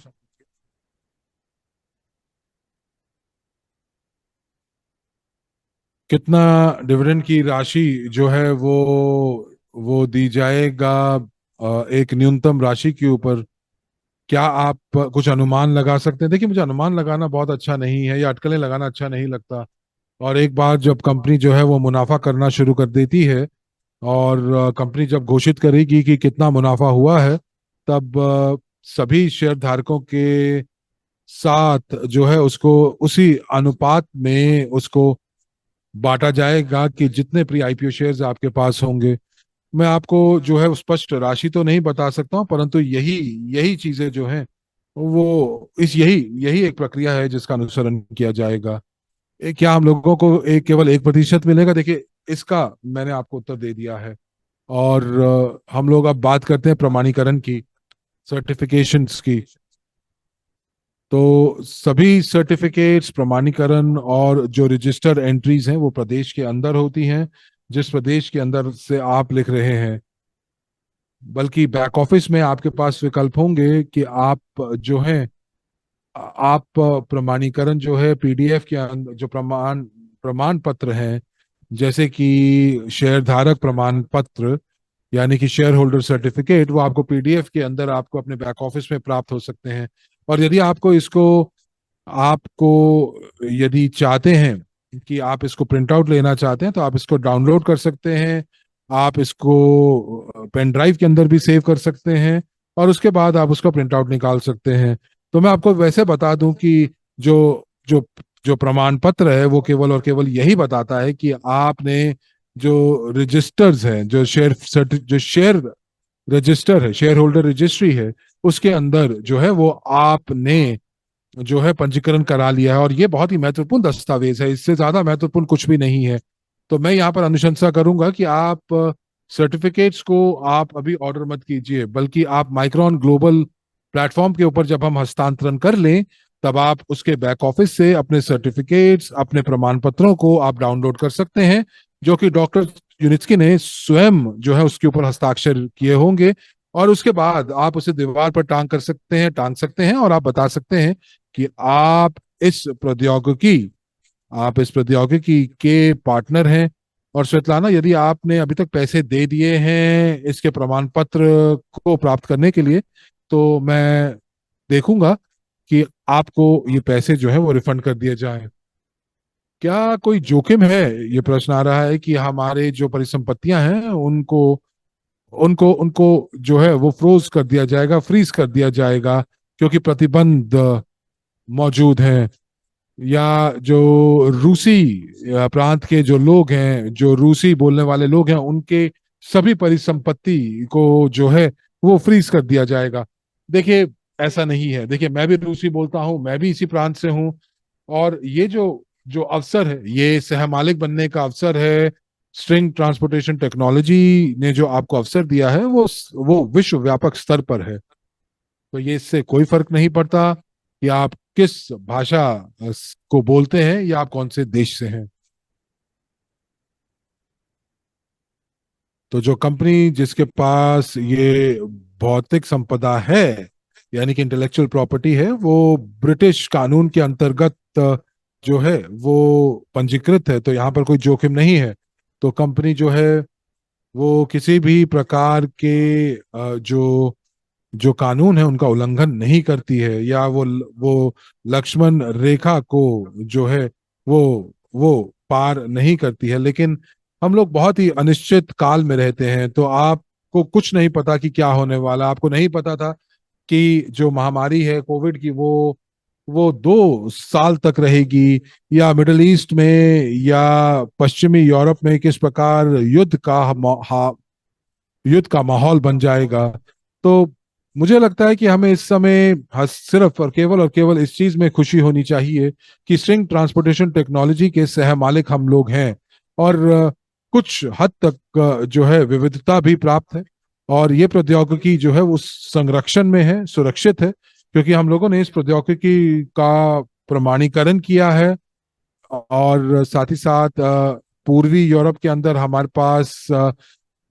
कितना डिविडेंड की राशि जो है वो दी जाएगा, एक न्यूनतम राशि के ऊपर क्या आप कुछ अनुमान लगा सकते हैं? देखिए, मुझे अनुमान लगाना बहुत अच्छा नहीं है, या अटकलें लगाना अच्छा नहीं लगता। और एक बार जब कंपनी जो है वो मुनाफा करना शुरू कर देती है, और कंपनी जब घोषित करेगी कि कितना मुनाफा हुआ है, तब सभी शेयर धारकों के साथ जो है उसको उसी अनुपात में उसको बांटा जाएगा कि जितने प्री आईपीओ शेयर्स आपके पास होंगे। मैं आपको जो है स्पष्ट राशि तो नहीं बता सकता हूँ, परंतु यही यही चीजें जो हैं वो इस यही यही एक प्रक्रिया है जिसका अनुसरण किया जाएगा। क्या हम लोगों को एक केवल 1% मिलेगा? देखिए, इसका मैंने आपको उत्तर दे दिया है। और हम लोग अब बात करते हैं प्रमाणीकरण की, सर्टिफिकेशंस की। तो सभी सर्टिफिकेट्स, प्रमाणीकरण और जो रजिस्टर एंट्रीज हैं वो प्रदेश के अंदर होती हैं, जिस प्रदेश के अंदर से आप लिख रहे हैं। बल्कि बैक ऑफिस में आपके पास विकल्प होंगे कि आप जो है आप प्रमाणीकरण जो है पीडीएफ के अंदर, जो प्रमाण प्रमाण पत्र हैं, जैसे कि शेयर धारक प्रमाण पत्र यानी कि शेयर होल्डर सर्टिफिकेट, वो आपको पीडीएफ के अंदर आपको अपने बैक ऑफिस में प्राप्त हो सकते हैं। और यदि आपको यदि चाहते हैं कि आप इसको प्रिंट आउट लेना चाहते हैं, तो आप इसको डाउनलोड कर सकते हैं। आप इसको पेन ड्राइव के अंदर भी सेव कर सकते हैं, और उसके बाद आप उसका प्रिंट आउट निकाल सकते हैं। तो मैं आपको वैसे बता दूं कि जो जो जो प्रमाण पत्र है वो केवल और केवल यही बताता है कि आपने जो रजिस्टर्स हैं, जो शेयर रजिस्टर है, शेयर होल्डर रजिस्ट्री है, उसके अंदर जो है वो आपने जो है पंजीकरण करा लिया है। और ये बहुत ही महत्वपूर्ण दस्तावेज है, इससे ज्यादा महत्वपूर्ण कुछ भी नहीं है। तो मैं यहाँ पर अनुशंसा करूंगा कि आप सर्टिफिकेट्स को आप अभी ऑर्डर मत कीजिए, बल्कि आप माइक्रोन ग्लोबल प्लेटफॉर्म के ऊपर जब हम हस्तांतरण कर लें, तब आप उसके बैक ऑफिस से अपने सर्टिफिकेट्स, अपने प्रमाण पत्रों को आप डाउनलोड कर सकते हैं, जो कि डॉक्टर यूनिस्की ने स्वयं जो है उसके ऊपर हस्ताक्षर किए होंगे। और उसके बाद आप उसे दीवार पर टांग सकते हैं, और आप बता सकते हैं कि आप इस प्रौद्योगिकी के पार्टनर हैं। और श्वेतलाना, यदि आपने अभी तक पैसे दे दिए हैं इसके प्रमाण पत्र को प्राप्त करने के लिए, तो मैं देखूंगा कि आपको ये पैसे जो है वो रिफंड कर दिए जाएं। क्या कोई जोखिम है, ये प्रश्न आ रहा है, कि हमारे जो परिसंपत्तियां हैं उनको उनको उनको जो है वो फ्रीज कर दिया जाएगा, क्योंकि प्रतिबंध मौजूद हैं? या जो रूसी प्रांत के जो लोग हैं, जो रूसी बोलने वाले लोग हैं, उनके सभी परिसंपत्ति को जो है वो फ्रीज कर दिया जाएगा? देखिए, ऐसा नहीं है। देखिए, मैं भी रूसी बोलता हूँ, मैं भी इसी प्रांत से हूँ। और ये जो जो अवसर है, ये सहमालिक बनने का अवसर है। स्ट्रिंग ट्रांसपोर्टेशन टेक्नोलॉजी ने जो आपको अवसर दिया है वो विश्व व्यापक स्तर पर है। तो ये इससे कोई फर्क नहीं पड़ता कि आप किस भाषा को बोलते हैं या आप कौन से देश से हैं। तो जो कंपनी जिसके पास ये भौतिक संपदा है, यानी कि इंटेलेक्चुअल प्रॉपर्टी है, वो ब्रिटिश कानून के अंतर्गत जो है वो पंजीकृत है, तो यहाँ पर कोई जोखिम नहीं है। तो कंपनी जो है वो किसी भी प्रकार के जो जो कानून है उनका उल्लंघन नहीं करती है, या वो लक्ष्मण रेखा को जो है वो वो पार नहीं करती है। लेकिन हम लोग बहुत ही अनिश्चित काल में रहते हैं, तो आपको कुछ नहीं पता कि क्या होने वाला। आपको नहीं पता था कि जो महामारी है कोविड की, वो 2 साल तक रहेगी, या मिडिल ईस्ट में या पश्चिमी यूरोप में किस प्रकार युद्ध का माहौल बन जाएगा। तो मुझे लगता है कि हमें इस समय सिर्फ और केवल इस चीज में खुशी होनी चाहिए कि स्ट्रिंग ट्रांसपोर्टेशन टेक्नोलॉजी के सह मालिक हम लोग हैं। और कुछ हद तक जो है विविधता भी प्राप्त है। और ये प्रौद्योगिकी जो है वो संरक्षण में है, सुरक्षित है, क्योंकि हम लोगों ने इस प्रौद्योगिकी का प्रमाणीकरण किया है। और साथ ही साथ पूर्वी यूरोप के अंदर हमारे पास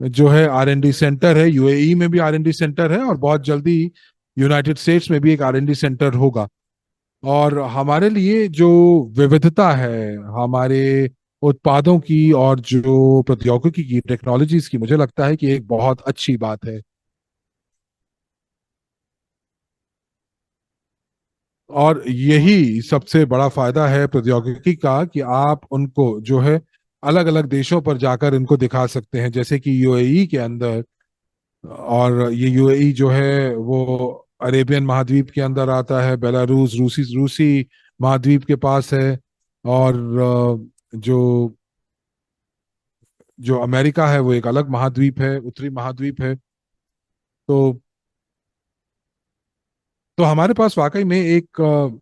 जो है R&D सेंटर है, यूएई में भी R&D सेंटर है, और बहुत जल्दी यूनाइटेड स्टेट्स में भी एक R&D सेंटर होगा। और हमारे लिए जो विविधता है हमारे उत्पादों की और जो प्रौद्योगिकी की, टेक्नोलॉजीज की, मुझे लगता है कि एक बहुत अच्छी बात है। और यही सबसे बड़ा फायदा है प्रौद्योगिकी का, कि आप उनको जो है अलग अलग देशों पर जाकर इनको दिखा सकते हैं, जैसे कि यूएई के अंदर। और ये यूएई जो है वो अरेबियन महाद्वीप के अंदर आता है, बेलारूस रूसी रूसी महाद्वीप के पास है। और जो जो अमेरिका है वो एक अलग महाद्वीप है, उत्तरी महाद्वीप है। तो तो हमारे पास वाकई में एक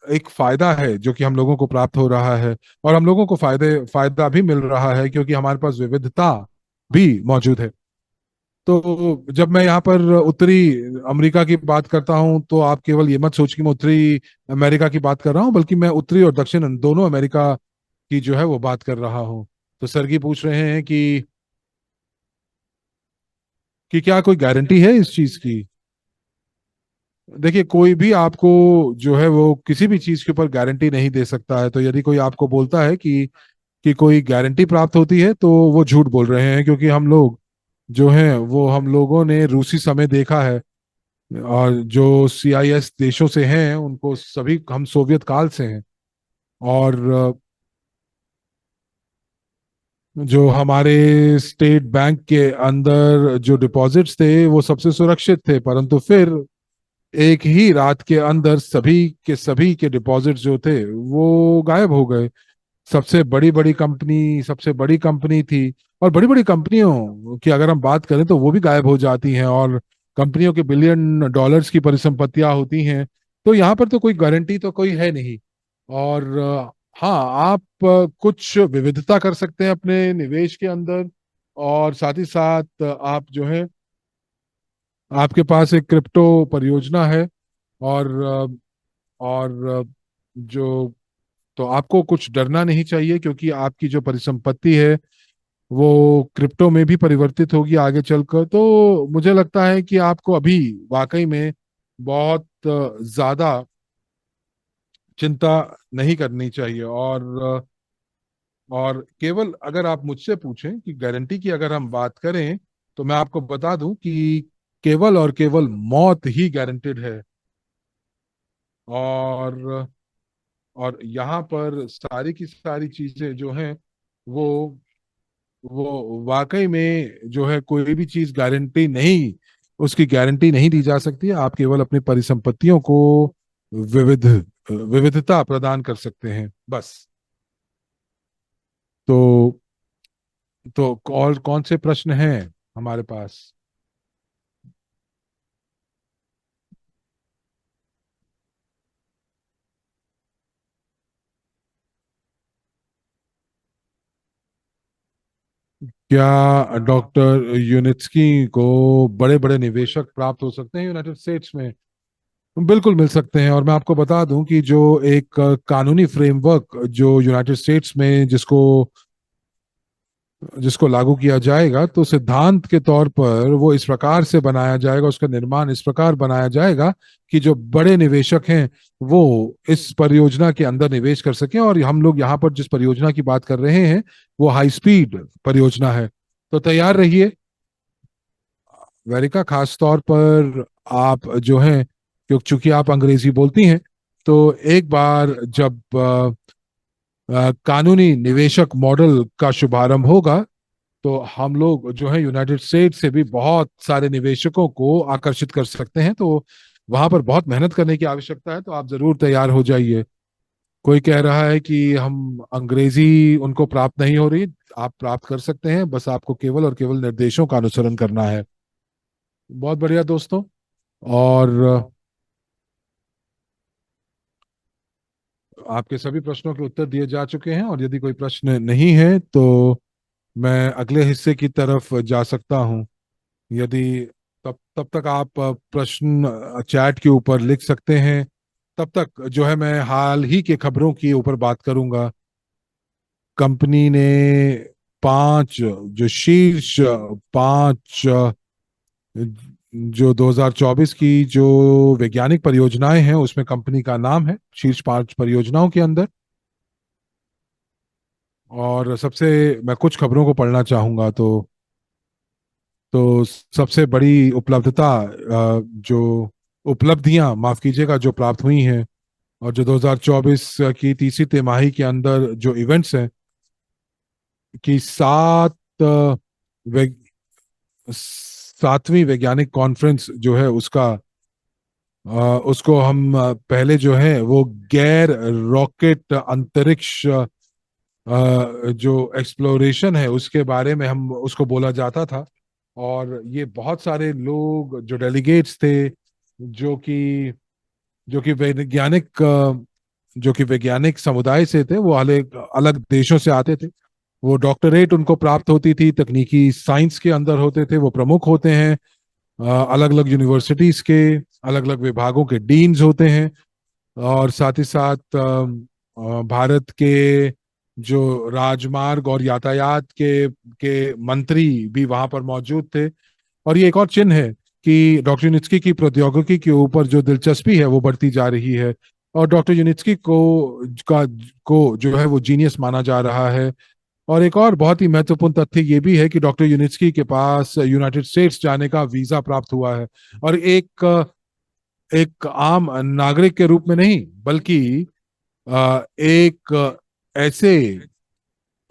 एक फायदा है जो कि हम लोगों को प्राप्त हो रहा है। और हम लोगों को फायदा भी मिल रहा है, क्योंकि हमारे पास विविधता भी मौजूद है। तो जब मैं यहाँ पर उत्तरी अमेरिका की बात करता हूँ, तो आप केवल ये मत सोच कि मैं उत्तरी अमेरिका की बात कर रहा हूँ, बल्कि मैं उत्तरी और दक्षिण दोनों अमेरिका की जो है वो बात कर रहा हूँ। तो सरगी पूछ रहे हैं कि क्या कोई गारंटी है इस चीज की। देखिए, कोई भी आपको जो है वो किसी भी चीज के ऊपर गारंटी नहीं दे सकता है। तो यदि कोई आपको बोलता है कि कोई गारंटी प्राप्त होती है, तो वो झूठ बोल रहे हैं, क्योंकि हम लोग जो हैं वो हम लोगों ने रूसी समय देखा है। और जो CIS देशों से हैं उनको सभी हम सोवियत काल से हैं। और जो हमारे स्टेट बैंक के अंदर जो डिपॉजिट्स थे वो सबसे सुरक्षित थे, परंतु फिर एक ही रात के अंदर सभी के डिपॉजिट्स जो थे वो गायब हो गए। सबसे बड़ी कंपनी थी। और बड़ी बड़ी कंपनियों की अगर हम बात करें तो वो भी गायब हो जाती हैं, और कंपनियों के बिलियन डॉलर्स की परिसंपत्तियां होती हैं। तो यहाँ पर तो कोई गारंटी तो कोई है नहीं। और हाँ, आप कुछ विविधता कर सकते हैं अपने निवेश के अंदर। और साथ ही साथ आप जो है, आपके पास एक क्रिप्टो परियोजना है। और जो तो आपको कुछ डरना नहीं चाहिए, क्योंकि आपकी जो परिसंपत्ति है वो क्रिप्टो में भी परिवर्तित होगी आगे चलकर। तो मुझे लगता है कि आपको अभी वाकई में बहुत ज्यादा चिंता नहीं करनी चाहिए। और केवल अगर आप मुझसे पूछें कि गारंटी की अगर हम बात करें, तो मैं आपको बता दूं कि केवल और केवल मौत ही गारंटेड है। और और यहाँ पर सारी की सारी चीजें जो हैं वो वो वाकई में जो है कोई भी चीज गारंटी नहीं, उसकी गारंटी नहीं दी जा सकती है। आप केवल अपनी परिसंपत्तियों को विविधता प्रदान कर सकते हैं, बस। तो और कौन से प्रश्न हैं हमारे पास? क्या डॉक्टर यूनिट्सकी को बड़े बड़े निवेशक प्राप्त हो सकते हैं यूनाइटेड स्टेट्स में? बिल्कुल मिल सकते हैं। और मैं आपको बता दूं कि जो एक कानूनी फ्रेमवर्क जो यूनाइटेड स्टेट्स में जिसको लागू किया जाएगा, तो सिद्धांत के तौर पर वो इस प्रकार से बनाया जाएगा, उसका निर्माण इस प्रकार बनाया जाएगा कि जो बड़े निवेशक हैं वो इस परियोजना के अंदर निवेश कर सकें। और हम लोग यहाँ पर जिस परियोजना की बात कर रहे हैं वो हाई स्पीड परियोजना है। तो तैयार रहिए। अमेरिका खास तौर पर आप जो हैं, क्योंकि चूंकि आप अंग्रेजी बोलती हैं, तो एक बार जब कानूनी निवेशक मॉडल का शुभारंभ होगा, तो हम लोग जो है यूनाइटेड स्टेट से भी बहुत सारे निवेशकों को आकर्षित कर सकते हैं। तो वहां पर बहुत मेहनत करने की आवश्यकता है, तो आप जरूर तैयार हो जाइए। कोई कह रहा है कि हम अंग्रेजी उनको प्राप्त नहीं हो रही, आप प्राप्त कर सकते हैं, बस आपको केवल और केवल निर्देशों का अनुसरण करना है। बहुत बढ़िया दोस्तों। और आपके सभी प्रश्नों के उत्तर दिए जा चुके हैं, और यदि कोई प्रश्न नहीं है तो मैं अगले हिस्से की तरफ जा सकता हूँ यदि तब तब तक आप प्रश्न चैट के ऊपर लिख सकते हैं। तब तक जो है मैं हाल ही के खबरों की ऊपर बात करूंगा। कंपनी ने पांच जो शीर्ष पांच जो 2024 की जो वैज्ञानिक परियोजनाएं हैं उसमें कंपनी का नाम है शीर्ष पांच परियोजनाओं के अंदर। और सबसे मैं कुछ खबरों को पढ़ना चाहूंगा। तो सबसे बड़ी उपलब्धता जो उपलब्धियां माफ कीजिएगा जो प्राप्त हुई हैं और जो 2024 की तीसरी तिमाही के अंदर जो इवेंट्स हैं कि वै, सातवीं वैज्ञानिक कॉन्फ्रेंस जो है उसको हम पहले जो है वो गैर रॉकेट अंतरिक्ष जो एक्सप्लोरेशन है उसके बारे में हम उसको बोला जाता था। और ये बहुत सारे लोग जो डेलीगेट्स थे जो कि जो कि वैज्ञानिक जो कि वैज्ञानिक समुदाय से थे वो अलग अलग देशों से आते थे। वो डॉक्टरेट उनको प्राप्त होती थी तकनीकी साइंस के अंदर होते थे। वो प्रमुख होते हैं अलग अलग यूनिवर्सिटीज के अलग अलग विभागों के डीन्स होते हैं। और साथ ही साथ भारत के जो राजमार्ग और यातायात के मंत्री भी वहां पर मौजूद थे। और ये एक और चिन्ह है कि डॉक्टर यूनिस्की की प्रौद्योगिकी के ऊपर जो दिलचस्पी है वो बढ़ती जा रही है। और डॉक्टर यूनिस्की का को जो है वो जीनियस माना जा रहा है। और एक और बहुत ही महत्वपूर्ण तथ्य ये भी है कि डॉक्टर यूनिस्की के पास यूनाइटेड स्टेट्स जाने का वीजा प्राप्त हुआ है। और एक आम नागरिक के रूप में नहीं बल्कि एक ऐसे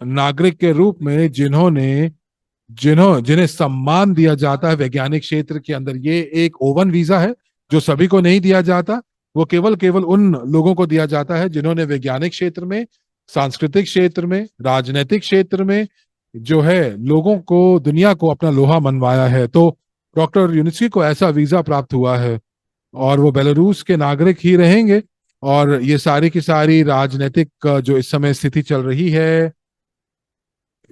नागरिक के रूप में जिन्हें सम्मान दिया जाता है वैज्ञानिक क्षेत्र के अंदर। ये एक ओवन वीजा है जो सभी को नहीं दिया जाता। वो केवल केवल उन लोगों को दिया जाता है जिन्होंने वैज्ञानिक क्षेत्र में सांस्कृतिक क्षेत्र में राजनीतिक क्षेत्र में जो है लोगों को दुनिया को अपना लोहा मनवाया है। तो डॉक्टर यूनिस्की को ऐसा वीजा प्राप्त हुआ है और वो बेलारूस के नागरिक ही रहेंगे। और ये सारी की सारी राजनीतिक जो इस समय स्थिति चल रही है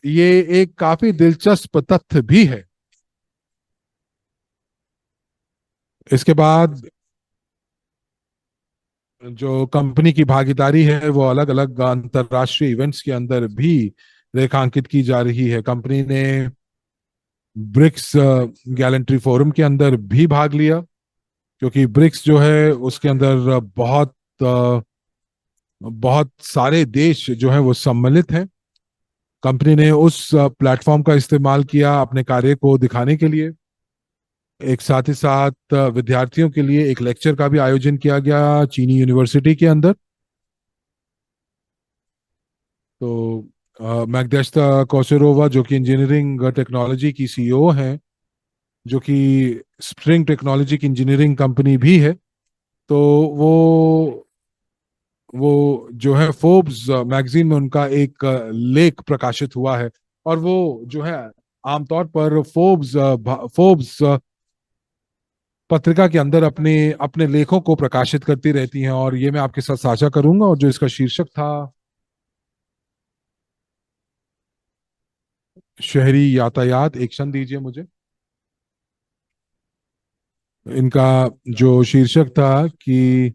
ये एक काफी दिलचस्प तथ्य भी है। इसके बाद जो कंपनी की भागीदारी है वो अलग अलग अंतरराष्ट्रीय इवेंट्स के अंदर भी रेखांकित की जा रही है। कंपनी ने ब्रिक्स गैलेंट्री फोरम के अंदर भी भाग लिया क्योंकि ब्रिक्स जो है उसके अंदर बहुत सारे देश जो हैं वो सम्मिलित हैं। कंपनी ने उस प्लेटफॉर्म का इस्तेमाल किया अपने कार्य को दिखाने के लिए। एक साथ ही साथ विद्यार्थियों के लिए एक लेक्चर का भी आयोजन किया गया चीनी यूनिवर्सिटी के अंदर। तो मैग्देस्ता कोसेरोवा जो कि इंजीनियरिंग टेक्नोलॉजी की सीईओ हैं जो कि स्प्रिंग टेक्नोलॉजी की इंजीनियरिंग कंपनी भी है। तो वो वो जो है फोर्ब्स मैगजीन में उनका एक लेख प्रकाशित हुआ है। और वो जो है आमतौर पर फोर्ब्स पत्रिका के अंदर अपने अपने लेखों को प्रकाशित करती रहती हैं। और ये मैं आपके साथ साझा करूंगा और जो इसका शीर्षक था शहरी यातायात। एक क्षण दीजिए मुझे। इनका जो शीर्षक था कि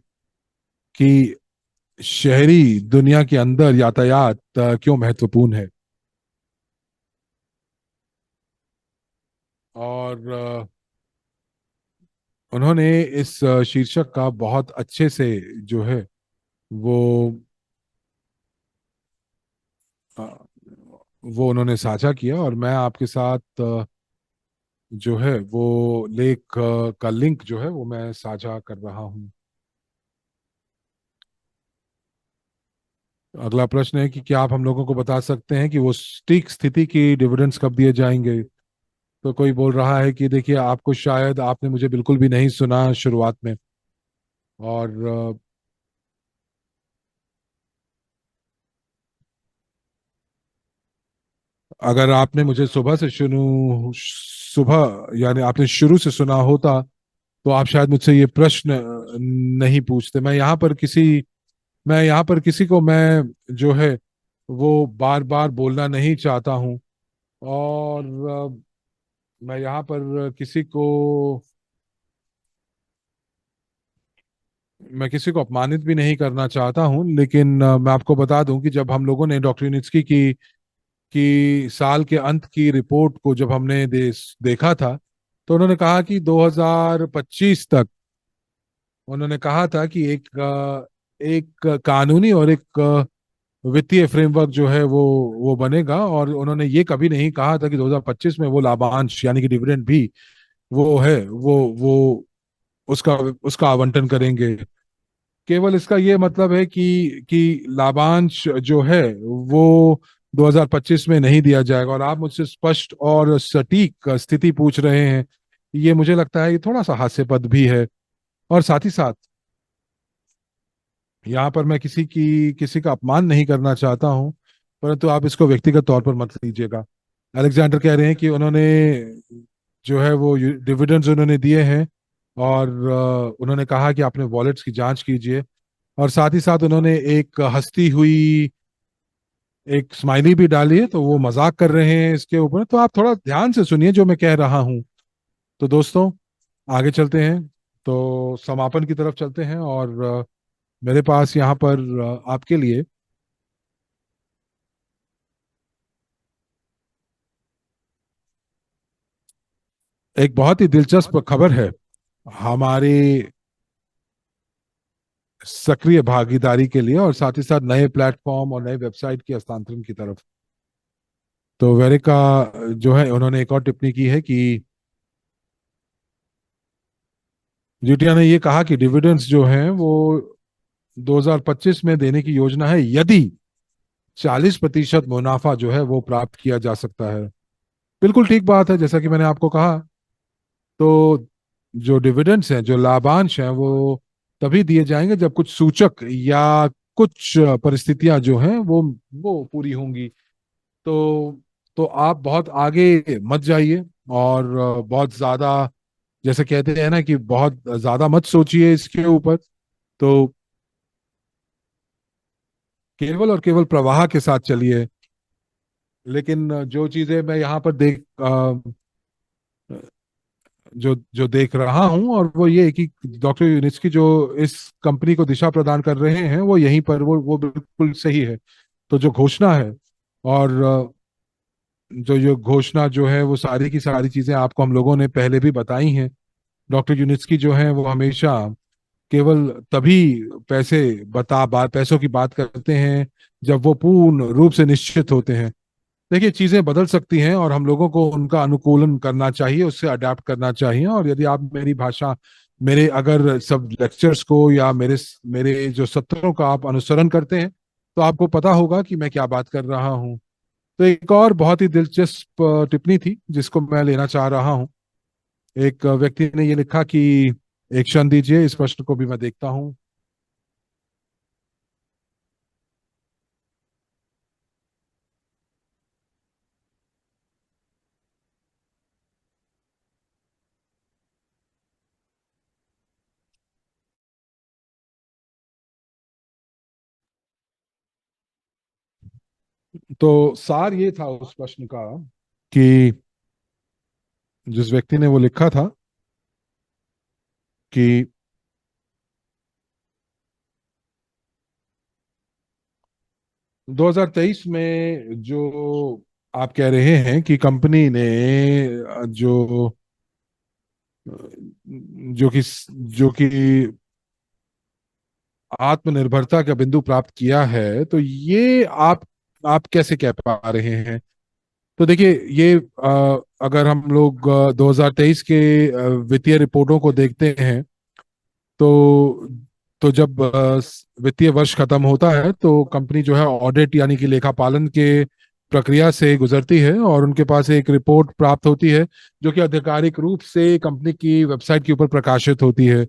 शहरी दुनिया के अंदर यातायात क्यों महत्वपूर्ण है। और उन्होंने इस शीर्षक का बहुत अच्छे से जो है वो अ, वो उन्होंने साझा किया। और मैं आपके साथ जो है वो लेख का लिंक जो है वो मैं साझा कर रहा हूँ। अगला प्रश्न है कि क्या आप हम लोगों को बता सकते हैं कि वो स्टिक स्थिति की डिविडेंड्स कब दिए जाएंगे। तो कोई बोल रहा है कि देखिए आपको शायद आपने मुझे बिल्कुल भी नहीं सुना शुरुआत में। और अगर आपने मुझे सुबह यानी आपने शुरू से सुना होता तो आप शायद मुझसे ये प्रश्न नहीं पूछते। मैं यहाँ पर किसी को मैं जो है वो बार बार बोलना नहीं चाहता हूँ। और मैं यहाँ पर मैं किसी को अपमानित भी नहीं करना चाहता हूँ, लेकिन मैं आपको बता दूं कि जब हम लोगों ने डॉक्टर यूनिस्की की साल के अंत की रिपोर्ट को जब हमने देखा था, तो उन्होंने कहा कि 2025 तक उन्होंने कहा था कि एक कानूनी और एक वित्तीय फ्रेमवर्क जो है वो बनेगा, और उन्होंने ये कभी नहीं कहा था कि 2025 में वो लाभांश यानी कि डिविडेंड भी वो है वो उसका उसका आवंटन करेंगे। केवल इसका ये मतलब है कि लाभांश जो है वो 2025 में नहीं दिया जाएगा, और आप मुझसे स्पष्ट और सटीक स्थिति पूछ रहे हैं। ये मुझे लगता है ये थोड़ा सा हास्यास्पद भी है। और साथ ही साथ यहाँ पर मैं किसी का अपमान नहीं करना चाहता हूँ, परंतु आप इसको व्यक्तिगत तौर पर मत लीजिएगा। अलेक्जेंडर कह रहे हैं कि उन्होंने जो है वो डिविडेंड्स उन्होंने दिए हैं, और उन्होंने कहा कि आपने वॉलेट्स की जांच कीजिए, और साथ ही साथ उन्होंने एक हंसती हुई एक स्माइली भी डाली है, तो वो मजाक कर रहे हैं इसके ऊपर। तो आप थोड़ा ध्यान से सुनिए जो मैं कह रहा हूँ। तो दोस्तों, आगे चलते हैं, तो समापन की तरफ चलते हैं, और मेरे पास यहाँ पर आपके लिए एक बहुत ही दिलचस्प खबर है हमारी सक्रिय भागीदारी के लिए, और साथ ही साथ नए प्लेटफॉर्म और नए वेबसाइट के हस्तांतरण की तरफ। तो वेरिका जो है उन्होंने एक और टिप्पणी की है कि जीटीए ने ये कहा कि डिविडेंड्स जो हैं वो 2025 में देने की योजना है, यदि 40% मुनाफा जो है वो प्राप्त किया जा सकता है। बिल्कुल ठीक बात है, जैसा कि मैंने आपको कहा। तो जो डिविडेंड्स हैं, जो लाभांश हैं, वो तभी दिए जाएंगे जब कुछ सूचक या कुछ परिस्थितियां जो हैं वो पूरी होंगी। तो तो आप बहुत आगे मत जाइए, और बहुत ज्यादा, जैसे कहते हैं ना, कि बहुत ज्यादा मत सोचिए इसके ऊपर। तो केवल और केवल प्रवाह के साथ चलिए। लेकिन जो चीजें मैं यहाँ पर जो जो देख रहा हूँ, और वो ये है कि डॉक्टर यूनिस्की जो इस कंपनी को दिशा प्रदान कर रहे हैं, वो यहीं पर वो बिल्कुल सही है। तो जो घोषणा है, और जो जो घोषणा जो है, वो सारी की सारी चीजें आपको हम लोगों ने पहले भी बताई हैं। डॉक्टर यूनिस्की जो है वो हमेशा केवल तभी पैसों की बात करते हैं जब वो पूर्ण रूप से निश्चित होते हैं। देखिए, चीजें बदल सकती हैं, और हम लोगों को उनका अनुकूलन करना चाहिए, उससे अडेप्ट करना चाहिए। और यदि आप मेरी भाषा, मेरे अगर सब लेक्चर्स को या मेरे जो सत्रों का आप अनुसरण करते हैं, तो आपको पता होगा कि मैं क्या बात कर रहा हूँ। तो एक और बहुत ही दिलचस्प टिप्पणी थी जिसको मैं लेना चाह रहा हूँ। एक व्यक्ति ने ये लिखा कि, एक क्षण दीजिए, इस प्रश्न को भी मैं देखता हूँ। तो सार ये था उस प्रश्न का कि जिस व्यक्ति ने वो लिखा था कि 2023 में जो आप कह रहे हैं कि कंपनी ने जो जो कि जो कि आत्मनिर्भरता का बिंदु प्राप्त किया है, तो ये आप कैसे कह पा रहे हैं? तो देखिए, ये अगर हम लोग 2023 के वित्तीय रिपोर्टों को देखते हैं, तो जब वित्तीय वर्ष खत्म होता है, तो कंपनी जो है ऑडिट यानी कि लेखा पालन के प्रक्रिया से गुजरती है, और उनके पास एक रिपोर्ट प्राप्त होती है जो कि आधिकारिक रूप से कंपनी की वेबसाइट के ऊपर प्रकाशित होती है।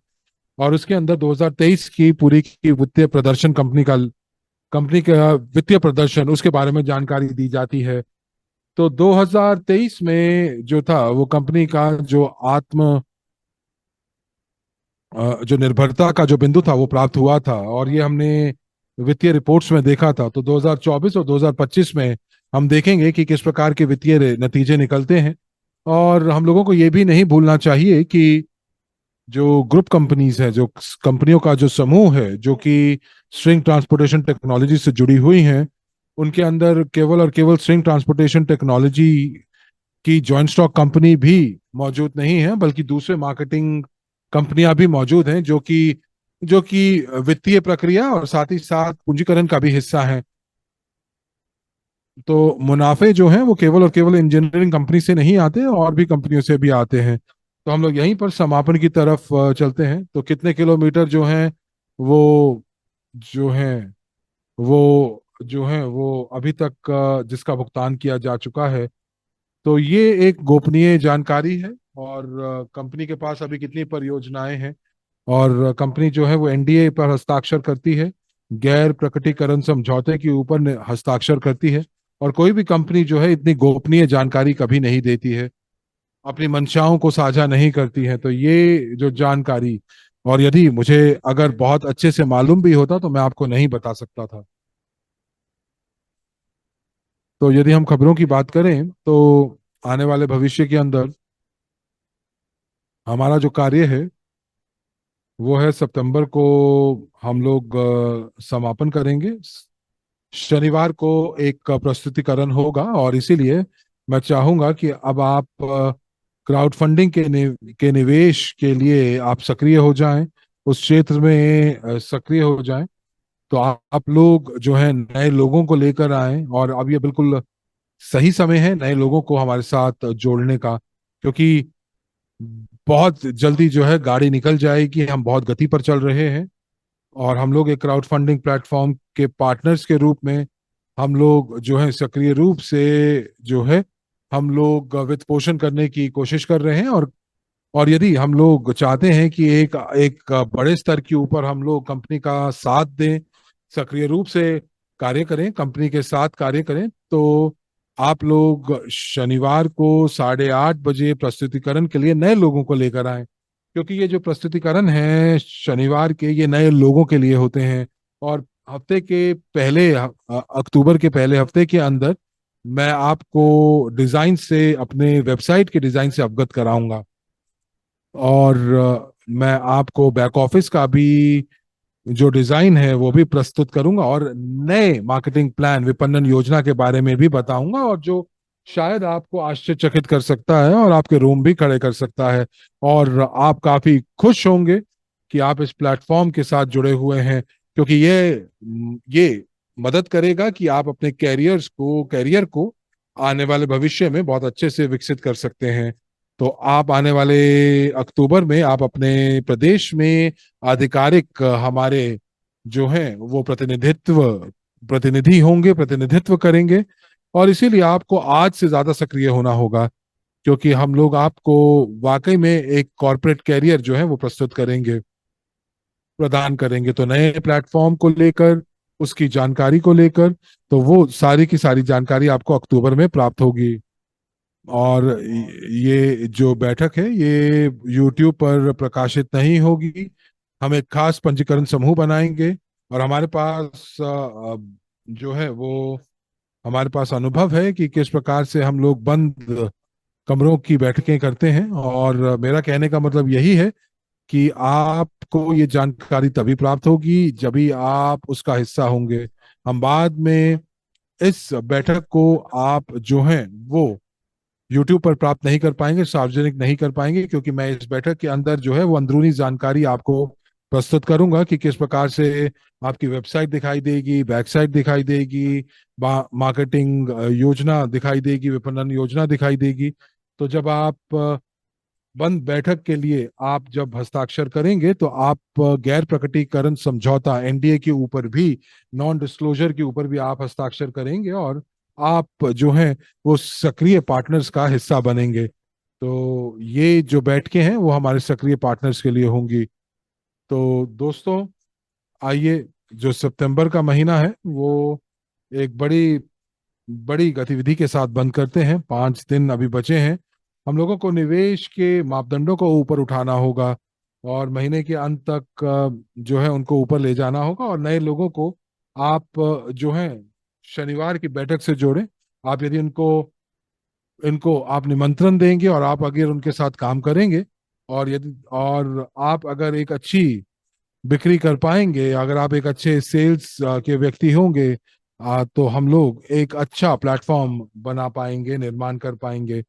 और उसके अंदर 2023 की पूरी की वित्तीय प्रदर्शन, कंपनी का वित्तीय प्रदर्शन, उसके बारे में जानकारी दी जाती है। तो 2023 में जो था वो कंपनी का जो निर्भरता का जो बिंदु था वो प्राप्त हुआ था, और ये हमने वित्तीय रिपोर्ट्स में देखा था। तो 2024 और 2025 में हम देखेंगे कि किस प्रकार के वित्तीय नतीजे निकलते हैं। और हम लोगों को ये भी नहीं भूलना चाहिए कि जो ग्रुप कंपनीज है, जो कंपनियों का जो समूह है जो कि स्ट्रिंग ट्रांसपोर्टेशन टेक्नोलॉजी से जुड़ी हुई हैं, उनके अंदर केवल और केवल स्ट्रिंग ट्रांसपोर्टेशन टेक्नोलॉजी की जॉइंट स्टॉक कंपनी भी मौजूद नहीं है, बल्कि दूसरे मार्केटिंग कंपनियां भी मौजूद हैं जो कि वित्तीय प्रक्रिया और साथ ही साथ पूंजीकरण का भी हिस्सा है। तो मुनाफे जो हैं वो केवल और केवल इंजीनियरिंग कंपनी से नहीं आते, और भी कंपनियों से भी आते हैं। तो हम लोग यहीं पर समापन की तरफ चलते हैं। तो कितने किलोमीटर जो हैं वो जो हैं वो अभी तक जिसका भुगतान किया जा चुका है, तो ये एक गोपनीय जानकारी है। और कंपनी के पास अभी कितनी परियोजनाएं हैं, और कंपनी जो है वो एनडीए पर हस्ताक्षर करती है, गैर प्रकटीकरण समझौते के ऊपर हस्ताक्षर करती है। और कोई भी कंपनी जो है इतनी गोपनीय जानकारी कभी नहीं देती है, अपनी मंशाओं को साझा नहीं करती है। तो ये जो जानकारी, और यदि मुझे अगर बहुत अच्छे से मालूम भी होता तो मैं आपको नहीं बता सकता था। तो यदि हम खबरों की बात करें तो आने वाले भविष्य के अंदर हमारा जो कार्य है वो है, सितंबर को हम लोग समापन करेंगे। शनिवार को एक प्रस्तुतिकरण होगा, और इसीलिए मैं चाहूंगा कि अब आप क्राउड फंडिंग के निवेश के लिए आप सक्रिय हो जाएं, उस क्षेत्र में सक्रिय हो जाएं। तो आप लोग जो है नए लोगों को लेकर आए, और अब ये बिल्कुल सही समय है नए लोगों को हमारे साथ जोड़ने का, क्योंकि बहुत जल्दी जो है गाड़ी निकल जाएगी, हम बहुत गति पर चल रहे हैं। और हम लोग एक क्राउड फंडिंग प्लेटफॉर्म के पार्टनर्स के रूप में हम लोग जो है सक्रिय रूप से जो है हम लोग वित्त पोषण करने की कोशिश कर रहे हैं। और यदि हम लोग चाहते हैं कि एक एक बड़े स्तर के ऊपर हम लोग कंपनी का साथ दें, सक्रिय रूप से कार्य करें, कंपनी के साथ कार्य करें, तो आप लोग शनिवार को 8:30 बजे प्रस्तुतिकरण के लिए नए लोगों को लेकर आए, क्योंकि ये जो प्रस्तुतिकरण है शनिवार के, ये नए लोगों के लिए होते हैं। और हफ्ते के पहले अक्टूबर के पहले हफ्ते के अंदर मैं आपको डिजाइन से, अपने वेबसाइट के डिजाइन से अवगत कराऊंगा। और मैं आपको बैक ऑफिस का भी जो डिजाइन है वो भी प्रस्तुत करूंगा, और नए मार्केटिंग प्लान, विपणन योजना के बारे में भी बताऊंगा, और जो शायद आपको आश्चर्यचकित कर सकता है और आपके रूम भी खड़े कर सकता है। और आप काफी खुश होंगे कि आप इस प्लेटफॉर्म के साथ जुड़े हुए हैं, क्योंकि ये मदद करेगा कि आप अपने कैरियर को आने वाले भविष्य में बहुत अच्छे से विकसित कर सकते हैं। तो आप आने वाले अक्टूबर में आप अपने प्रदेश में आधिकारिक हमारे जो हैं वो प्रतिनिधि होंगे, प्रतिनिधित्व करेंगे। और इसीलिए आपको आज से ज्यादा सक्रिय होना होगा, क्योंकि हम लोग आपको वाकई में एक कॉरपोरेट कैरियर जो है वो प्रस्तुत करेंगे, प्रदान करेंगे। तो नए प्लेटफॉर्म को लेकर, उसकी जानकारी को लेकर, तो वो सारी की सारी जानकारी आपको अक्टूबर में प्राप्त होगी। और ये जो बैठक है ये यूट्यूब पर प्रकाशित नहीं होगी। हम एक खास पंजीकरण समूह बनाएंगे, और हमारे पास जो है वो हमारे पास अनुभव है कि किस प्रकार से हम लोग बंद कमरों की बैठकें करते हैं। और मेरा कहने का मतलब यही है कि आपको ये जानकारी तभी प्राप्त होगी जब भी आप उसका हिस्सा होंगे। हम बाद में इस बैठक को आप जो हैं वो यूट्यूब पर प्राप्त नहीं कर पाएंगे, सार्वजनिक नहीं कर पाएंगे, क्योंकि मैं इस बैठक के अंदर जो है वो अंदरूनी जानकारी आपको प्रस्तुत करूंगा कि किस प्रकार से आपकी वेबसाइट दिखाई देगी, बैकसाइट दिखाई देगी, मार्केटिंग योजना दिखाई देगी, विपणन योजना दिखाई देगी। तो जब आप बंद बैठक के लिए आप जब हस्ताक्षर करेंगे, तो आप गैर प्रकटीकरण समझौता एनडीए के ऊपर भी, नॉन डिस्क्लोजर के ऊपर भी आप हस्ताक्षर करेंगे, और आप जो हैं वो सक्रिय पार्टनर्स का हिस्सा बनेंगे। तो ये जो बैठकें हैं वो हमारे सक्रिय पार्टनर्स के लिए होंगी। तो दोस्तों, आइए, जो सितंबर का महीना है वो एक बड़ी बड़ी गतिविधि के साथ बंद करते हैं। 5 दिन अभी बचे हैं। हम लोगों को निवेश के मापदंडों को ऊपर उठाना होगा, और महीने के अंत तक जो है उनको ऊपर ले जाना होगा। और नए लोगों को आप जो है शनिवार की बैठक से जोड़ें। आप यदि उनको इनको आप निमंत्रण देंगे और आप अगर उनके साथ काम करेंगे, और आप अगर एक अच्छी बिक्री कर पाएंगे, अगर आप एक अच्छे सेल्स के व्यक्ति होंगे, तो हम लोग एक अच्छा प्लेटफॉर्म बना पाएंगे, निर्माण कर पाएंगे।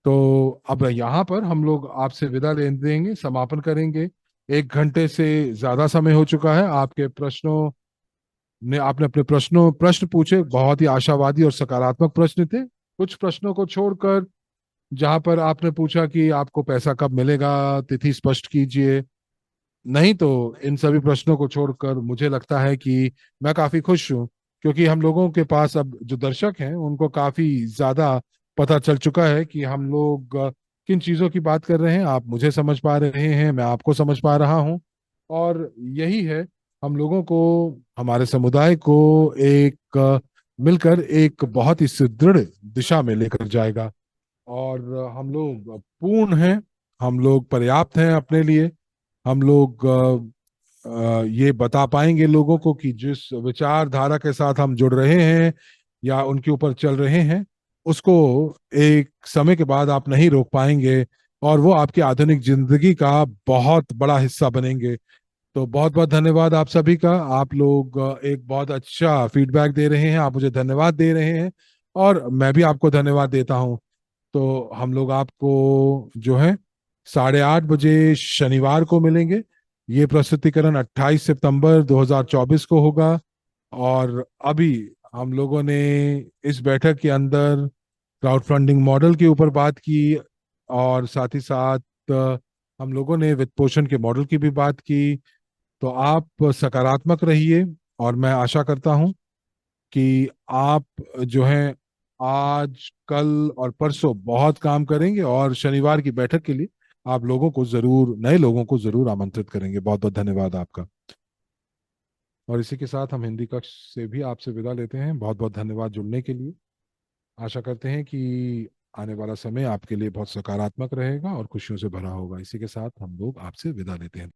तो अब यहाँ पर हम लोग आपसे विदा ले देंगे, समापन करेंगे। 1 घंटे से ज्यादा समय हो चुका है। आपने अपने प्रश्न पूछे, बहुत ही आशावादी और सकारात्मक प्रश्न थे। कुछ प्रश्नों को छोड़कर, जहां पर आपने पूछा कि आपको पैसा कब मिलेगा, तिथि स्पष्ट कीजिए, नहीं तो इन सभी प्रश्नों को छोड़कर मुझे लगता है कि मैं काफी खुश हूँ, क्योंकि हम लोगों के पास अब जो दर्शक हैं उनको काफी ज्यादा पता चल चुका है कि हम लोग किन चीजों की बात कर रहे हैं। आप मुझे समझ पा रहे हैं, मैं आपको समझ पा रहा हूँ। और यही है, हम लोगों को, हमारे समुदाय को एक मिलकर एक बहुत ही सुदृढ़ दिशा में लेकर जाएगा। और हम लोग पूर्ण हैं, हम लोग पर्याप्त हैं अपने लिए। हम लोग ये बता पाएंगे लोगों को कि जिस विचारधारा के साथ हम जुड़ रहे हैं या उनके ऊपर चल रहे हैं, उसको एक समय के बाद आप नहीं रोक पाएंगे, और वो आपकी आधुनिक जिंदगी का बहुत बड़ा हिस्सा बनेंगे। तो बहुत बहुत धन्यवाद आप सभी का। आप लोग एक बहुत अच्छा फीडबैक दे रहे हैं, आप मुझे धन्यवाद दे रहे हैं, और मैं भी आपको धन्यवाद देता हूं। तो हम लोग आपको जो है 8:30 बजे शनिवार को मिलेंगे। ये प्रस्तुतिकरण 28 सितंबर 2024 को होगा। और अभी हम लोगों ने इस बैठक के अंदर क्राउड फंडिंग मॉडल के ऊपर बात की, और साथ ही साथ हम लोगों ने वित्त पोषण के मॉडल की भी बात की। तो आप सकारात्मक रहिए, और मैं आशा करता हूं कि आप जो है आज कल और परसों बहुत काम करेंगे, और शनिवार की बैठक के लिए आप लोगों को जरूर, नए लोगों को जरूर आमंत्रित करेंगे। बहुत बहुत धन्यवाद आपका। और इसी के साथ हम हिंदी कक्ष से भी आपसे विदा लेते हैं। बहुत बहुत धन्यवाद जुड़ने के लिए। आशा करते हैं कि आने वाला समय आपके लिए बहुत सकारात्मक रहेगा और खुशियों से भरा होगा। इसी के साथ हम लोग आपसे विदा लेते हैं।